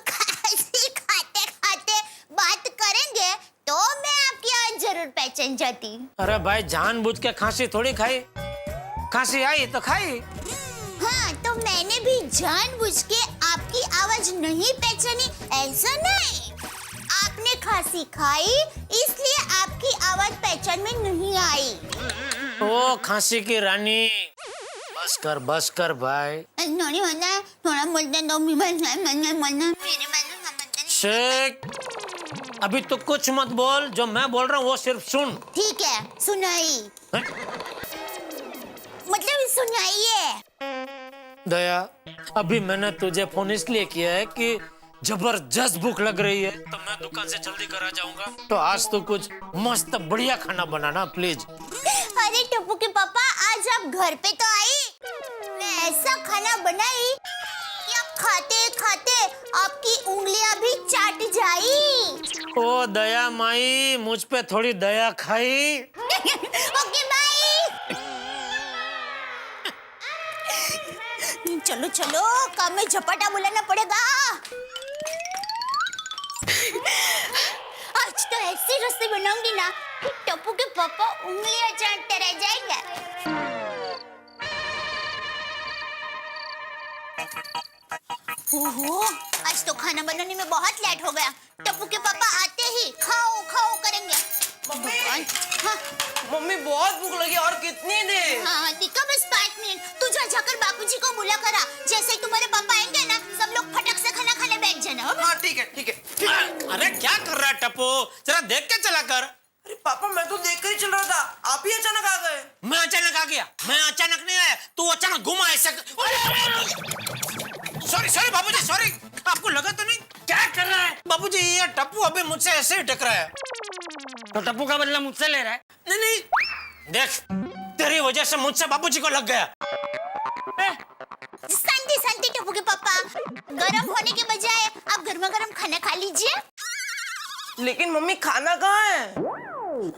खांसी खाते खाते बात करेंगे तो मैं आपकी आवाज जरूर पहचान जाती। अरे भाई जानबूझ के खांसी थोड़ी खाई, खांसी आई तो खाई। हाँ तो मैंने भी जानबूझ के आपकी आवाज नहीं पहचानी ऐसा नहीं। आपने खांसी खाई इसलिए आपकी आवाज पहचान में नहीं आई। ओ खांसी की रानी, बस कर भाई। नोनी होना थोड़ा बोलते दो शेख, अभी तो कुछ मत बोल, जो मैं बोल रहा हूँ वो सिर्फ सुन। ठीक है सुनाई। मतलब सुनाइए। दया, अभी मैंने तुझे फोन इसलिए किया है कि जबरदस्त भूख लग रही है, तो मैं दुकान से जल्दी कर आ जाऊंगा। तो आज तो कुछ मस्त बढ़िया खाना बनाना प्लीज। अरे टप्पू के पापा आज आप घर पे तो आई। मैं ऐसा खाना बनाई कि आप खाते खाते आपकी उंगलियां भी चाट जाई। ओ दया माई, मुझ पे थोड़ी दया खाई। Okay bye. चलो चलो काम में झपटा बुलाना पड़ेगा। आज तो ऐसी रस्सी बनाऊंगी ना कि टप्पू के पापा उंगलियां चाटते रह जाएंगे। ओहो आज तो खाना बनाने में बहुत लेट हो गया। टप्पू के पापा आते ही खाओ खाओ करेंगे। मम्मी हाँ मम्मी बहुत भूख लगी और कितनी देर? हाँ दिक्का बस 5 मिनट। तू जा जाकर बापूजी को बुला करा। जैसे ही तुम्हारे पापा आएंगे ना सब लोग फटक से खाना खाने बैठ जाना। हाँ ठीक है ठीक है। अरे क्या कर रहा है टप्पू, जरा देख के चला कर। अरे पापा मैं तो देख कर ही चल रहा था, आप ही अचानक आ गए। मैं अचानक आ गया? मैं अचानक नहीं आया, तू अचानक घुमा ऐसे। सॉरी बाबूजी सॉरी। आपको लगा तो नहीं? क्या कर रहा है बाबूजी? ये टप्पू अभी मुझसे ऐसे ही टकरा है। तो टप्पू का बदला मुझसे ले रहा है? नहीं देख, तेरी वजह से मुझसे बाबूजी को लग गया। शांति शांति टप्पू के पापा, गरम होने के बजाय आप गर्मा गर्म खाना खा लीजिए। लेकिन मम्मी खाना कहाँ है?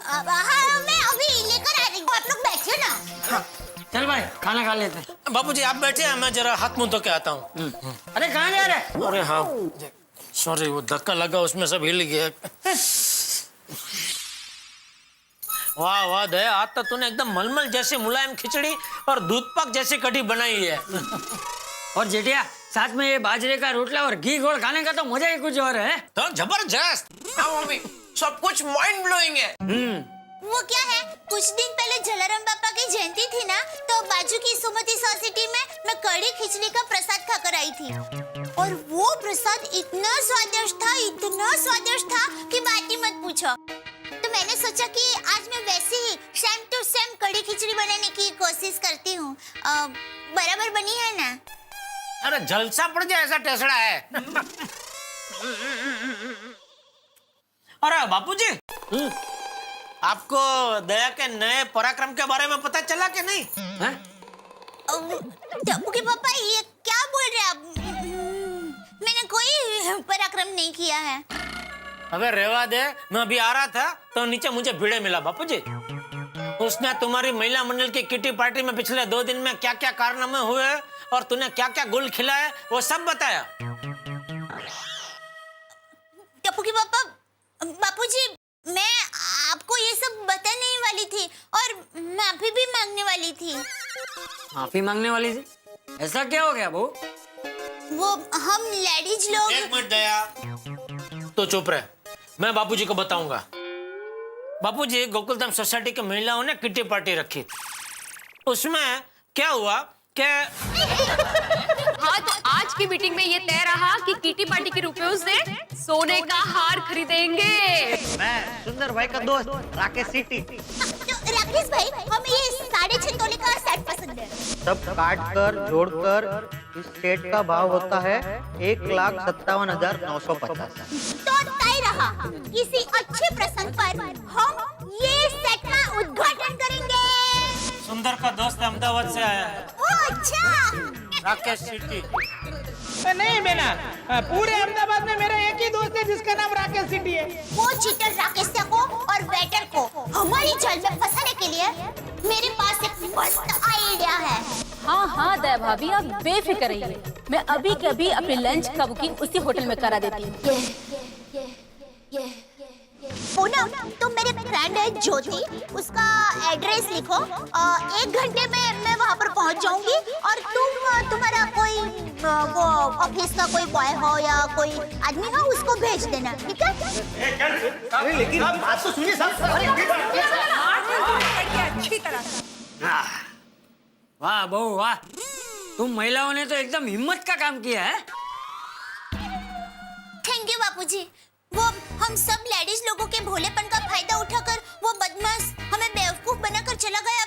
हाँ मैं अभी लेकर आ रही हूँ, आप लोग बैठिए ना। हाँ। चल भाई खाना खा लेते हैं। बाबूजी आप बैठे हैं, मैं जरा हाथ मुंह धो के आता हूँ। अरे कहाँ जा रहा है? अरे हाँ सॉरी, वो धक्का लगा उसमें सब हिल गया। वाह वाह दया, आज तो तूने एकदम मलमल जैसी मुलायम खिचड़ी और दूध पाक जैसी कढ़ी बनाई है। और जेठिया साथ में ये बाजरे का रोटला और घी घोल खाने का तो मजा ही कुछ और है। तो जबरदस्त। हाँ मम्मी सब कुछ माइंड ब्लोइंग है। वो क्या है, कुछ दिन पहले जलाराम बापा की जयंती थी ना, तो बाजू की सुमति सोसाइटी में मैं कड़ी खिचड़ी का प्रसाद खाकर आई थी। और वो प्रसाद इतना स्वादिष्ट था कि बात ही मत पूछो। तो मैंने सोचा कि आज मैं वैसे ही सेम टू सेम कड़ी खिचड़ी बनाने की कोशिश करती हूँ। बराबर बनी है ना? अरे जलसा पड़ जाए ऐसा टेसड़ा है। अरे बापूजी, आपको दया के नए पराक्रम के बारे में पता चला कि नहीं? टप्पू के पापा ये क्या बोल रहे हैं आप? मैंने कोई पराक्रम नहीं किया है। अबे रेवा दे, मैं अभी आ रहा था तो नीचे मुझे भिड़े मिला बापूजी। उसने तुम्हारी महिला मंडल की किटी पार्टी में पिछले 2 दिन में क्या क्या कारनामे हुए और तूने क्या क्या गुल खिलाए वो सब बताया। टप्पू के पापा, बापूजी मैं आपको ये सब बताने वाली थी और माफी भी मांगने वाली थी। माफी मांगने वाली थी? ऐसा क्या हो गया बहू? वो हम लेडीज लोग। एक मिनट दया, तो चुप रहे, मैं बापूजी को बताऊंगा। बापूजी, गोकुलधाम सोसाइटी की महिलाओं ने किटी पार्टी रखी। उसमें क्या हुआ कि हाँ तो आज की मीटिंग में ये तय रहा कि किटी पार्टी के रुपयों से सोने का हार खरीदेंगे। मैं सुंदर भाई का दोस्त राकेश सिटी। तो राकेश भाई, हमें ये 6.5 तोले का सेट पसंद है। सब काट कर जोड़कर इस सेट का भाव होता है 1,57,950। तो तय रहा किसी अच्छे प्रसंग पर हम ये सेट का राकेश सिटी। नहीं बेना, पूरे अहमदाबाद में मेरा एक ही दोस्त है जिसका नाम राकेश सिटी है। वो चीटर राकेश को और वेटर को हमारी जाल में फंसाने के लिए मेरे पास एक मस्त आइडिया है। हाँ हाँ दया भाभी, आप बेफिक्र रहिए। मैं अभी के अभी अपने लंच का बुकिंग उसी होटल में करा देती हूँ। पूनम, तुम मेरे फ्रेंड है ज्योति, उसका एड्रेस लिखो। 1 घंटे में मैं वहाँ पर पहुँच जाऊंगी और तुम्हारा कोई वो ऑफिस का कोई बॉय हो या कोई आदमी हो, उसको भेज देना, ठीक है? लेकिन बात तो सुनिए अच्छी तरह से। वाह बहू वाह, तुम महिलाओं ने तो एकदम हिम्मत का काम किया है। थैंक यू बापूजी। वो हम सब लेडीज लोगों के भोलेपन का फायदा उठाकर वो बदमाश हमें बेवकूफ बनाकर चला गया।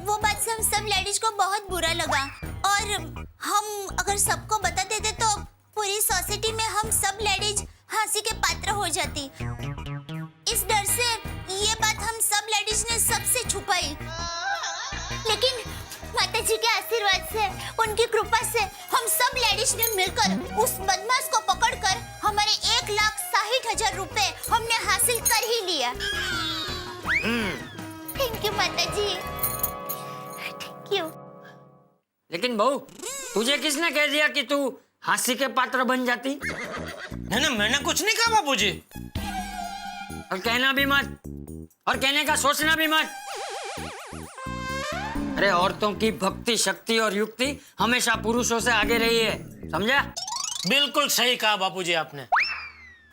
वो बात से हम सब लेडीज को बहुत बुरा लगा और हम अगर सबको बता देते तो पूरी सोसाइटी में हम सब लेडीज हंसी के पात्र हो जाती। इस डर से ये बात हम सब लेडीज ने सबसे छुपाई, लेकिन माताजी के आशीर्वाद से, उनकी कृपा से हम सब लेडीज ने मिलकर उस बदमाश को पकड़कर हमारे 1,60,000 रुपए हमने हासिल कर ही लिया। थैंक यू माताजी, थैंक यू। लेकिन बहू, तुझे किसने कह दिया कि तू हंसी के पात्र बन जाती? नहीं, मैंने कुछ नहीं कहा बाबूजी। और कहना भी मत, और कहने का सोचना भी मत। अरे औरतों की भक्ति, शक्ति और युक्ति हमेशा पुरुषों से आगे रही है, समझा? बिल्कुल सही कहा बापूजी आपने।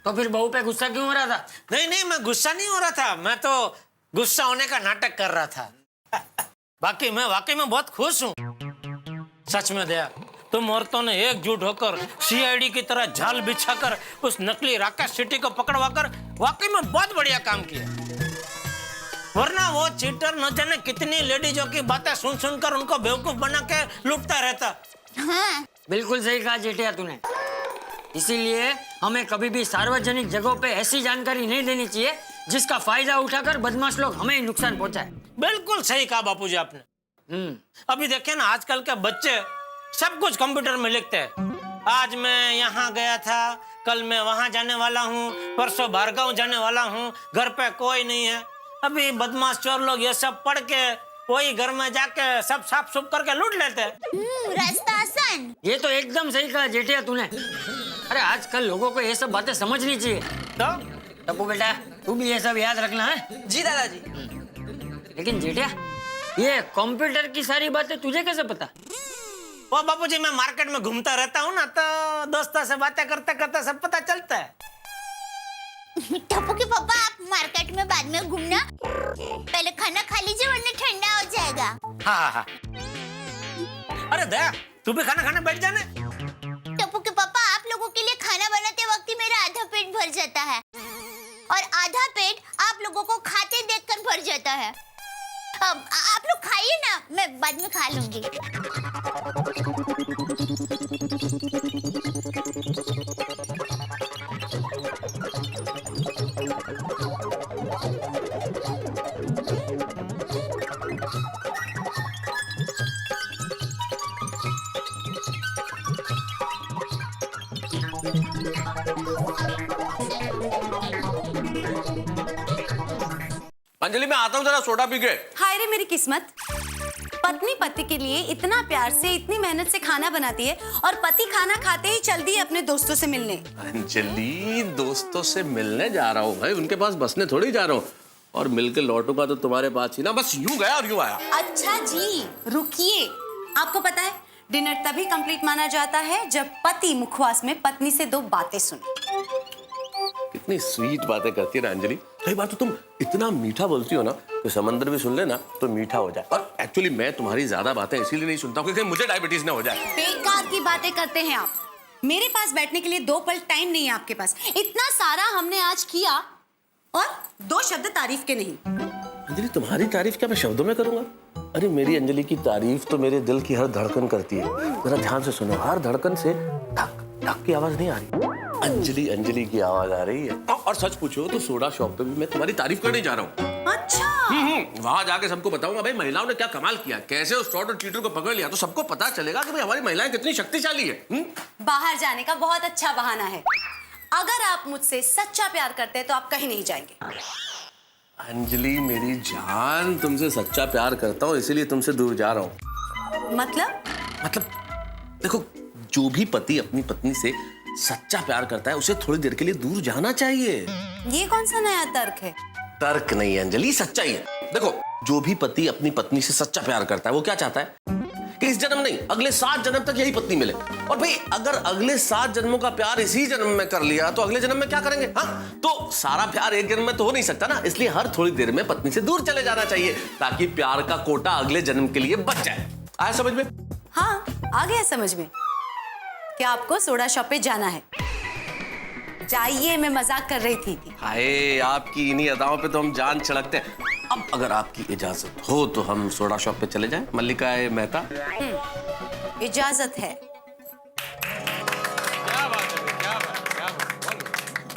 तो फिर बहू पे गुस्सा क्यों हो रहा था? नहीं, मैं गुस्सा नहीं हो रहा था, मैं तो गुस्सा होने का नाटक कर रहा था। बाकी मैं वाकई में बहुत खुश हूँ। सच में दया, तुम औरतों ने एकजुट होकर सीआईडी की तरह जाल बिछाकर उस नकली राकेश सिटी को पकड़वाकर वाकई में बहुत बढ़िया काम किया। वरना वो चीटर न जाने कितनी लेडीजों की बातें सुन सुनकर उनको बेवकूफ बना के लूटता रहता। हाँ। बिल्कुल सही कहा जेठिया तूने। इसीलिए हमें कभी भी सार्वजनिक जगहों पे ऐसी जानकारी नहीं देनी चाहिए जिसका फायदा उठाकर बदमाश लोग हमें ही नुकसान पहुंचाए। बिल्कुल सही कहा बापूजी आपने। अभी देखिए ना, आजकल के बच्चे सब कुछ कंप्यूटर में लिखते हैं। आज मैं यहाँ गया था, कल मैं वहाँ जाने वाला हूँ, परसों भार्गव जाने वाला हूँ, घर पे कोई नहीं है। अभी बदमाश चोर लोग ये सब पढ़ के वही घर में जाके सब साफ सुफ करके लूट लेते हैं। रास्ता आसान। ये तो एकदम सही कहा जेठिया तूने। अरे आजकल लोगों को ये सब बातें समझनी चाहिए। तो टप्पू बेटा, तू भी ये सब याद रखना है। जी दादाजी। लेकिन जेठिया, ये कंप्यूटर की सारी बातें तुझे कैसे पता? वो बापूजी, मैं मार्केट में घूमता रहता हूँ ना, तो दोस्तों से बातें करते करते सब पता चलता है। टप्पू के पापा, आप मार्केट में बाद में घूमना, पहले खाना खा लीजिए वरना ठंडा हो जाएगा। हाँ। अरे दया, तू भी खाना खाने बैठ जाने। टप्पू के पापा, आप लोगों के लिए खाना बनाते वक्त ही मेरा आधा पेट भर जाता है और आधा पेट आप लोगों को खाते देखकर भर जाता है। अब आप लोग खाइए ना, मैं बाद में खा लूंगी। अंजलि, मैं आता हूँ, जरा सोडा पी के। हाय रे मेरी किस्मत, पत्नी पति के लिए इतना प्यार से, इतनी मेहनत से खाना बनाती है और पति खाना खाते ही चल दी अपने दोस्तों से मिलने। अंजलि, दोस्तों से मिलने जा रहा हूँ भाई, उनके पास बसने थोड़ी जा रहा हूँ। और मिलके लौटूंगा तो तुम्हारे पास ही ना, बस यूं गया और यूं आया। अच्छा जी, रुकिए। आपको पता है, डिनर तभी कंप्लीट माना जाता है जब पति मुखवास में पत्नी से 2 बातें सुने। कितनी स्वीट बातें करती है ना अंजलि। कई बार तो तुम इतना मीठा बोलती हो ना, तो समंदर भी सुन लेना तो मीठा हो जाए। और एक्चुअली मैं तुम्हारी ज्यादा बातें इसीलिए नहीं सुनता हूँ क्योंकि मुझे डायबिटीज ना हो जाए। बेकार की बातें करते हैं आप। मेरे पास बैठने के लिए 2 पल टाइम नहीं है आपके पास। इतना सारा हमने आज किया और 2 शब्द तारीफ के नहीं। अंजलि, तुम्हारी तारीफ क्या मैं शब्दों में करूंगा? अरे मेरी अंजलि की तारीफ तो मेरे दिल की हर धड़कन करती है। जरा ध्यान से सुनो, हर धड़कन से धक धक की आवाज नहीं आ रही, अंजलि अंजलि की आवाज आ रही है। और सच पूछो तो सोडा शॉप पे भी मैं तुम्हारी तारीफ करने जा रहा हूँ। अच्छा, वहां जाके सबको बताऊंगा भाई महिलाओं ने क्या कमाल किया, कैसे उस फ्रॉड और चीटर को पकड़ लिया, तो सबको पता चलेगा कि भाई हमारी महिलाएं कितनी शक्तिशाली है। बाहर जाने का बहुत अच्छा बहाना है। अगर आप मुझसे सच्चा प्यार करते हैं तो आप कहीं नहीं जाएंगे। अंजलि मेरी जान, तुमसे सच्चा प्यार करता हूँ इसीलिए तुमसे दूर जा रहा हूँ। मतलब देखो, जो भी पति अपनी पत्नी से सच्चा प्यार करता है उसे थोड़ी देर के लिए दूर जाना चाहिए। ये कौन सा नया तर्क है? तर्क नहीं है अंजलि, सच्चाई है। देखो, जो भी पति अपनी पत्नी से सच्चा प्यार करता है वो क्या चाहता है कि इस जन्म नहीं अगले 7 जन्म तक यही पत्नी मिले। और भाई अगर अगले 7 जन्मों का प्यार इसी जन्म में कर लिया तो अगले जन्म में क्या करेंगे? हाँ, तो सारा प्यार एक जन्म में तो हो नहीं सकता ना, इसलिए हर थोड़ी देर में पत्नी से दूर चले जाना चाहिए ताकि प्यार का कोटा अगले जन्म के लिए बच जाए। आया समझ में? हाँ, आ गया समझ में। क्या आपको सोडा शॉप पे जाना है? जाइए, मैं मजाक कर रही थी। हाय, आपकी इन्हीं अदाओं पे तो हम जान छिड़कते हैं। अब अगर आपकी इजाजत हो तो हम सोडा शॉप पे चले जाएं, मल्लिका मेहता। इजाजत है।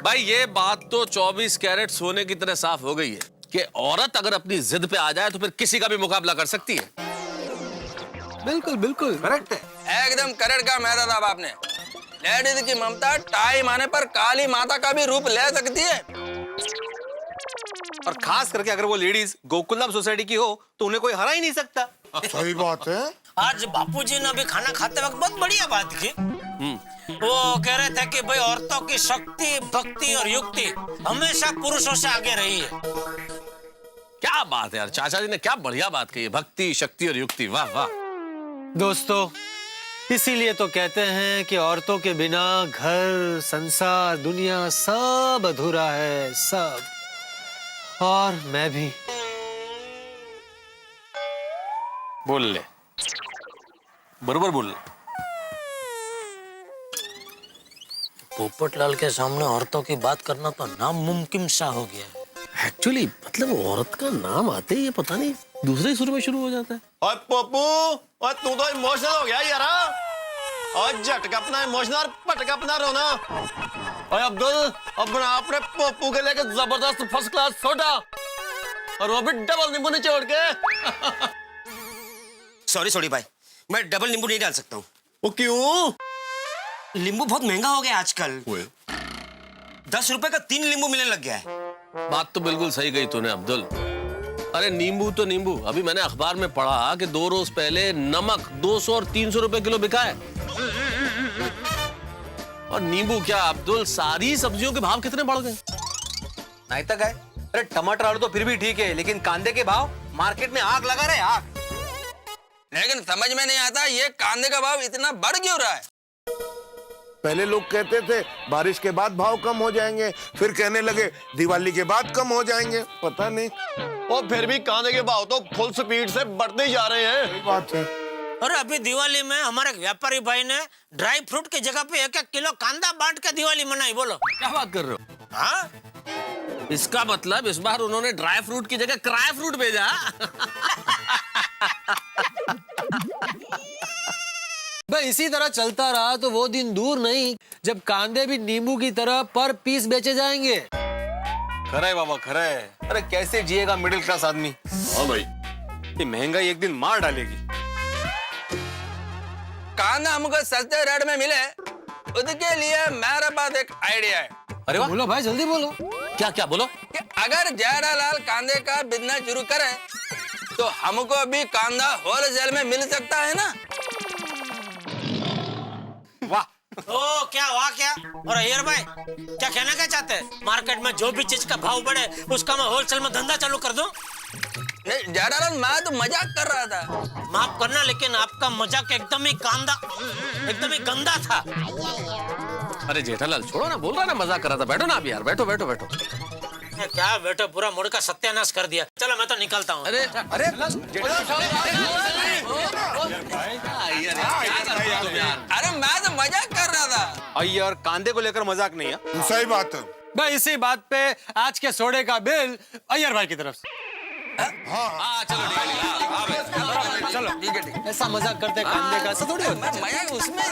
भाई ये बात तो 24 कैरेट सोने की तरह साफ हो गई है कि औरत अगर अपनी जिद पे आ जाए तो फिर किसी का भी मुकाबला कर सकती है। बिल्कुल बिल्कुल करेक्ट है। एकदम करेक्ट कहा मेहता साहब आपने। लेडीज की ममता टाइम आने पर काली माता का भी रूप ले सकती है। और खास करके अगर वो लेडीज गोकुलधाम सोसाइटी की हो तो उन्हें कोई हरा ही नहीं सकता। सही बात है। आज बापूजी ने भी खाना खाते वक्त बहुत बढ़िया बात की। वो कह रहे थे कि भाई औरतों की शक्ति, भक्ति और युक्ति हमेशा पुरुषों से आगे रही है। क्या बात है यार, चाचा जी ने क्या बढ़िया बात कही है, भक्ति, शक्ति और युक्ति। वाह वाह। दोस्तों, इसीलिए तो कहते हैं कि औरतों के बिना घर, संसार, दुनिया सब अधूरा है, सब। और मैं भी। बोल ले, बरोबर बोल ले। पोपटलाल के सामने औरतों की बात करना तो नामुमकिन सा हो गया है। एक्चुअली मतलब औरत का नाम आते ही ये पता नहीं दूसरे सुर में शुरू हो जाता है। और पप्पू, और तू तो इमोशनल हो गया यार। और झटका अपना इमोशनल, पटका अपना रोना। और अब्दुल, अपना आपने पप्पू के लेके जबरदस्त फर्स्ट क्लास सोडा, और वो भी डबल नींबू निचोड़ के। सॉरी भाई, मैं डबल नींबू नहीं डाल सकता हूँ। वो क्यों? नींबू बहुत महंगा हो गया आजकल। 10 रुपए का 3 नींबू मिलने लग गया है। बात तो बिल्कुल सही कही तूने अब्दुल। अरे नींबू तो नींबू, अभी मैंने अखबार में पढ़ा कि 2 रोज पहले नमक 200 और 300 रुपए किलो बिका है। और नींबू क्या अब्दुल, सारी सब्जियों के भाव कितने बढ़ गए। नहीं तक है। अरे टमाटर आलू तो फिर भी ठीक है, लेकिन कांदे के भाव मार्केट में आग लगा रहे, आग। लेकिन समझ में नहीं आता ये कांदे का भाव इतना बढ़ क्यों रहा है। पहले लोग कहते थे बारिश के बाद भाव कम हो जाएंगे, फिर कहने लगे दिवाली के बाद कम हो जाएंगे, पता नहीं। और फिर भी कांदे के भाव तो फुल स्पीड से बढ़ते ही जा रहे हैं। सही बात है। और अभी दिवाली में हमारे व्यापारी भाई ने ड्राई फ्रूट की जगह पे 1-1 किलो कांदा बांट के दिवाली मनाई। बोलो क्या बात कर रहे हो? हाँ, इसका मतलब इस बार उन्होंने ड्राई फ्रूट की जगह क्राई फ्रूट भेजा। भाई इसी तरह चलता रहा तो वो दिन दूर नहीं जब कांदे भी नींबू की तरह पर पीस बेचे जाएंगे। खरा है बाबा, खरा है। अरे कैसे जिएगा मिडिल क्लास आदमी। हाँ भाई, ये महंगाई एक दिन मार डालेगी। कांदा हमको सस्ते रेट में मिले, उसके लिए मेरे पास एक आइडिया है। अरे वाह, बोलो भाई, जल्दी बोलो। क्या क्या बोलो? कि अगर जेठालाल कांदे का बिजनेस शुरू करे तो हमको भी कांदा होलसेल में मिल सकता है ना। वाह। ओ क्या वाह क्या। और अय्यर भाई क्या कहना क्या चाहते हैं? मार्केट में जो भी चीज का भाव बढ़े उसका मैं होलसेल में धंधा चालू कर दूं? नहीं जेठालाल, मैं तो मजाक कर रहा था। माफ करना, लेकिन आपका मजाक एकदम ही गंदा था। अरे जेठालाल छोड़ो ना, बोल रहा ना मजाक कर रहा था। बैठो ना आप यार, बैठो बैठो बैठो। क्या बैठो, पूरा मूड का सत्यानाश कर दिया। चलो मैं तो निकलता हूँ। अरे अरे अरे मैं तो मजाक कर रहा था। अय्यर, कांदे को लेकर मजाक नहीं है। सही बात है भाई इसी बात पे आज के सोडे का बिल अय्यर भाई की तरफ से। हाँ चलो चलो ठीक है। ऐसा मजाक करते कांदे का ऐसा थोड़ी होता है। मजाक उसमें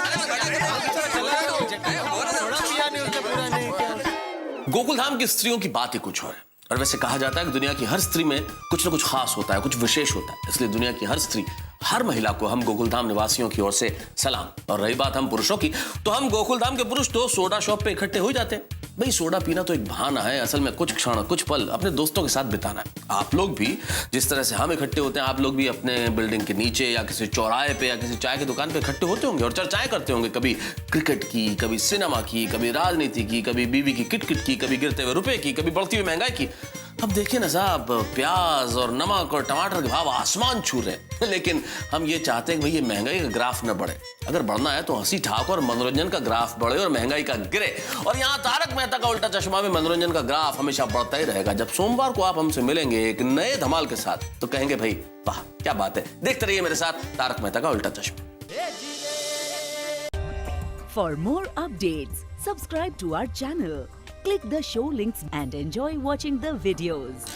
गोकुलधाम की स्त्रियों की बात ही कुछ और है। और वैसे कहा जाता है कि दुनिया की हर स्त्री में कुछ ना कुछ खास होता है, कुछ विशेष होता है, इसलिए दुनिया की हर स्त्री, हर महिला को हम गोकुलधाम निवासियों की ओर से सलाम। और रही बात हम पुरुषों की, तो हम गोकुलधाम के पुरुष तो सोडा शॉप पे इकट्ठे हो जाते हैं। भाई सोडा पीना तो एक बहाना है, असल में कुछ क्षण, कुछ पल अपने दोस्तों के साथ बिताना है। आप लोग भी जिस तरह से हम इकट्ठे होते हैं, आप लोग भी अपने बिल्डिंग के नीचे या किसी चौराहे पे या किसी चाय की दुकान पे इकट्ठे होते होंगे और चर्चाएं करते होंगे, कभी क्रिकेट की, कभी सिनेमा की, कभी राजनीति की, कभी बीवी की किटकिट की, कभी गिरते हुए रुपए की, कभी बढ़ती हुई महंगाई की। अब देखिए ना साहब, प्याज और नमक और टमाटर के भाव आसमान छू रहे हैं, लेकिन हम ये चाहते हैं कि भाई ये महंगाई का ग्राफ न बढ़े। अगर बढ़ना है तो हंसी ठाकुर और मनोरंजन का ग्राफ बढ़े और महंगाई का गिरे। और यहाँ तारक मेहता का उल्टा चश्मा में मनोरंजन का ग्राफ हमेशा बढ़ता ही रहेगा। जब सोमवार को आप हमसे मिलेंगे एक नए धमाल के साथ, तो कहेंगे भाई वाह क्या बात है। देखते रहिए मेरे साथ तारक मेहता का उल्टा चश्मा। For more updates, subscribe to our channel, click the show links and enjoy watching the videos.